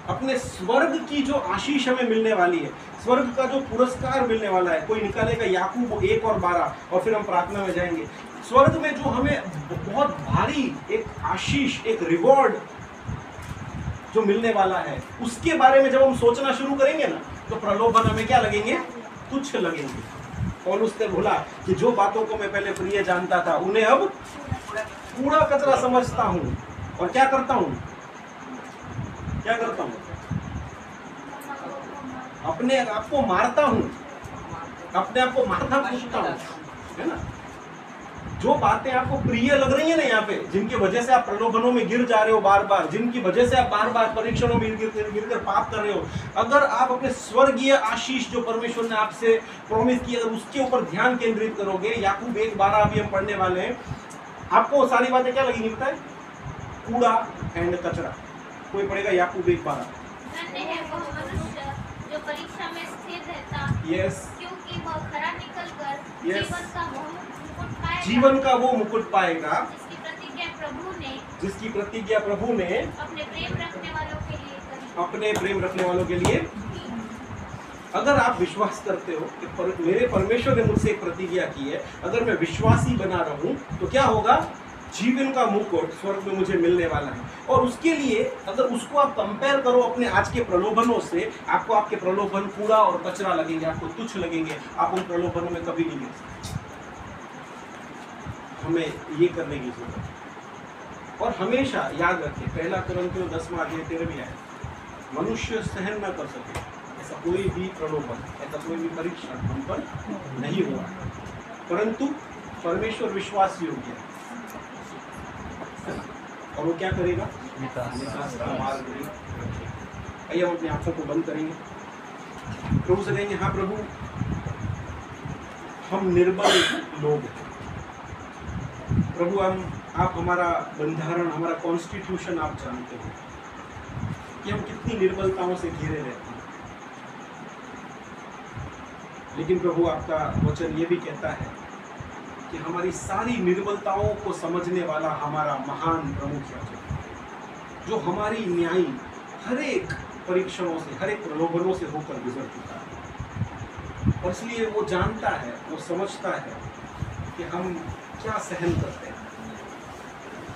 अपने स्वर्ग की जो आशीष हमें मिलने वाली है, स्वर्ग का जो पुरस्कार मिलने वाला है। कोई निकालेगा याकूब 1 और 12 और फिर हम प्रार्थना में जाएंगे। स्वर्ग में जो हमें बहुत भारी एक आशीष, एक रिवॉर्ड जो मिलने वाला है, उसके बारे में जब हम सोचना शुरू करेंगे ना, तो प्रलोभन हमें क्या लगेंगे? तुच्छ लगेंगे। पौलुस ने बोला कि जो बातों को मैं पहले प्रिय जानता था, उन्हें अब कूड़ा कचरा समझता हूँ। और क्या करता हूँ? क्या करता हूँ? अपने आप को मारता हूँ, अपने आप को मारता कूदता हूँ, है ना। जो बातें आपको प्रिय लग रही है ना यहाँ पे, जिनकी वजह से आप प्रलोभनों में गिर जा रहे हो बार बार, जिनकी वजह से आप बार बार परीक्षणों में गिर कर पाप कर रहे हो, अगर आप अपने स्वर्गीय आशीष जो परमेश्वर ने आपसे प्रॉमिस की, अगर उसके ऊपर ध्यान केंद्रित करोगे, याकूब 1:12 अभी हम पढ़ने वाले हैं, आपको सारी बातें क्या लगेंगी पता है? कूड़ा एंड कचरा। कोई पढ़ेगा याकूब 1:12। धन्य है वह मनुष्य जो परीक्षा में स्थिर रहता, यस, क्योंकि वह खरा निकलकर Yes. जीवन का वो मुकुट जीवन का वो मुकुट पाएगा, पाएगा, जिसकी प्रतिज्ञा प्रभु ने अपने प्रेम रखने वालों के लिए की। अगर आप विश्वास करते हो कि मेरे परमेश्वर ने मुझसे एक प्रतिज्ञा की है, अगर मैं विश्वासी बना रहूं तो क्या होगा? जीवन का मुकुट स्वर्ग में मुझे मिलने वाला है। और उसके लिए अगर उसको आप कंपेयर करो अपने आज के प्रलोभनों से, आपको आपके प्रलोभन कूड़ा और कचरा लगेंगे, आपको तुच्छ लगेंगे, आप उन प्रलोभनों में कभी नहीं गिर सकते। हमें ये करने की जरूरत है। और हमेशा याद रखें, 1 कुरिन्थियों 10:13 है, मनुष्य सहन न कर सके ऐसा कोई भी प्रलोभन, ऐसा कोई भी परीक्षण हम पर नहीं हुआ, परंतु परमेश्वर विश्वास योग्य है और वो क्या करेगा? विकास का मार्ग रखेगा। आइए हम अपनी आंखों को बंद करेंगे। प्रभु से कहेंगे, हाँ प्रभु, हम निर्बल लोग हैं प्रभु, आप हमारा बंधारण, हमारा कॉन्स्टिट्यूशन आप जानते हो कि हम कितनी निर्बलताओं से घिरे रहते हैं। लेकिन प्रभु आपका वचन ये भी कहता है कि हमारी सारी निर्बलताओं को समझने वाला हमारा महान प्रमुख याजक, जो हमारी न्यायी हर एक परीक्षणों से, हर एक प्रलोभनों से होकर गुजर चुका है, और इसलिए वो जानता है, वो समझता है कि हम क्या सहन करते हैं,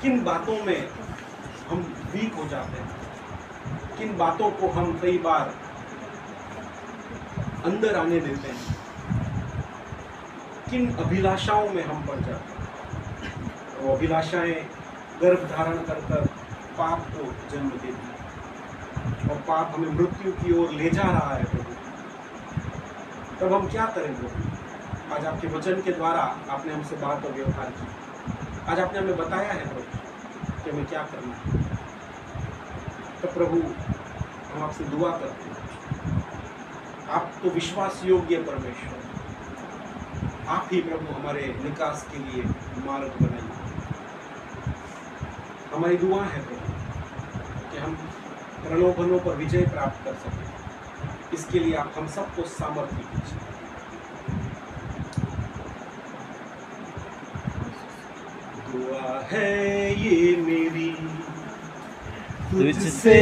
किन बातों में हम वीक हो जाते हैं, किन बातों को हम कई बार अंदर आने देते हैं, किन अभिलाषाओं में हम पड़ जाते हैं। वो अभिलाषाएं गर्भ धारण कर पाप को जन्म देती हैं, और पाप हमें मृत्यु की ओर ले जा रहा है प्रभु। तब हम क्या करें प्रभु? आज आपके वचन के द्वारा आपने हमसे बात और व्यवहार की, आज आपने हमें बताया है प्रभु कि हमें क्या करना है। तो प्रभु हम आपसे दुआ करते हैं, आप तो विश्वास योग्य परमेश्वर, आप ही प्रभु हमारे निकास के लिए मार्ग बनाइए। हमारी दुआ है प्रभु कि हम प्रलोभनों पर विजय प्राप्त कर सकें, इसके लिए आप हम सबको सामर्थ्य दीजिए। दुआ है ये मेरी तुझसे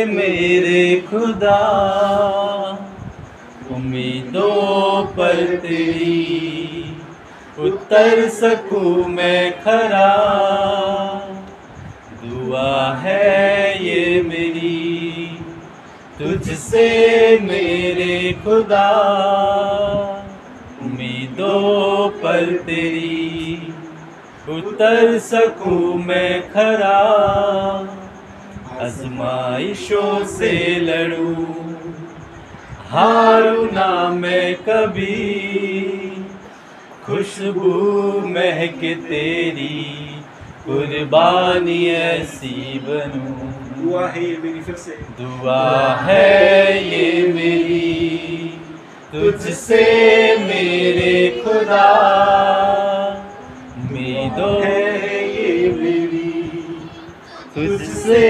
मेरे खुदा, उम्मीदों पर तेरी उतर सकूं मैं खरा। दुआ है ये मेरी तुझसे मेरे खुदा, उम्मीदों पर तेरी उतर सकूं मैं खरा। आज़माइशों से लड़ूं, हारूं ना मैं कभी, खुशबू महके तेरी कुर्बानी ऐसी बनूं। दुआ है ये मेरी, फिर से दुआ है ये मेरी तुझसे मेरे खुदा, उम्मीदों है ये मेरी तुझसे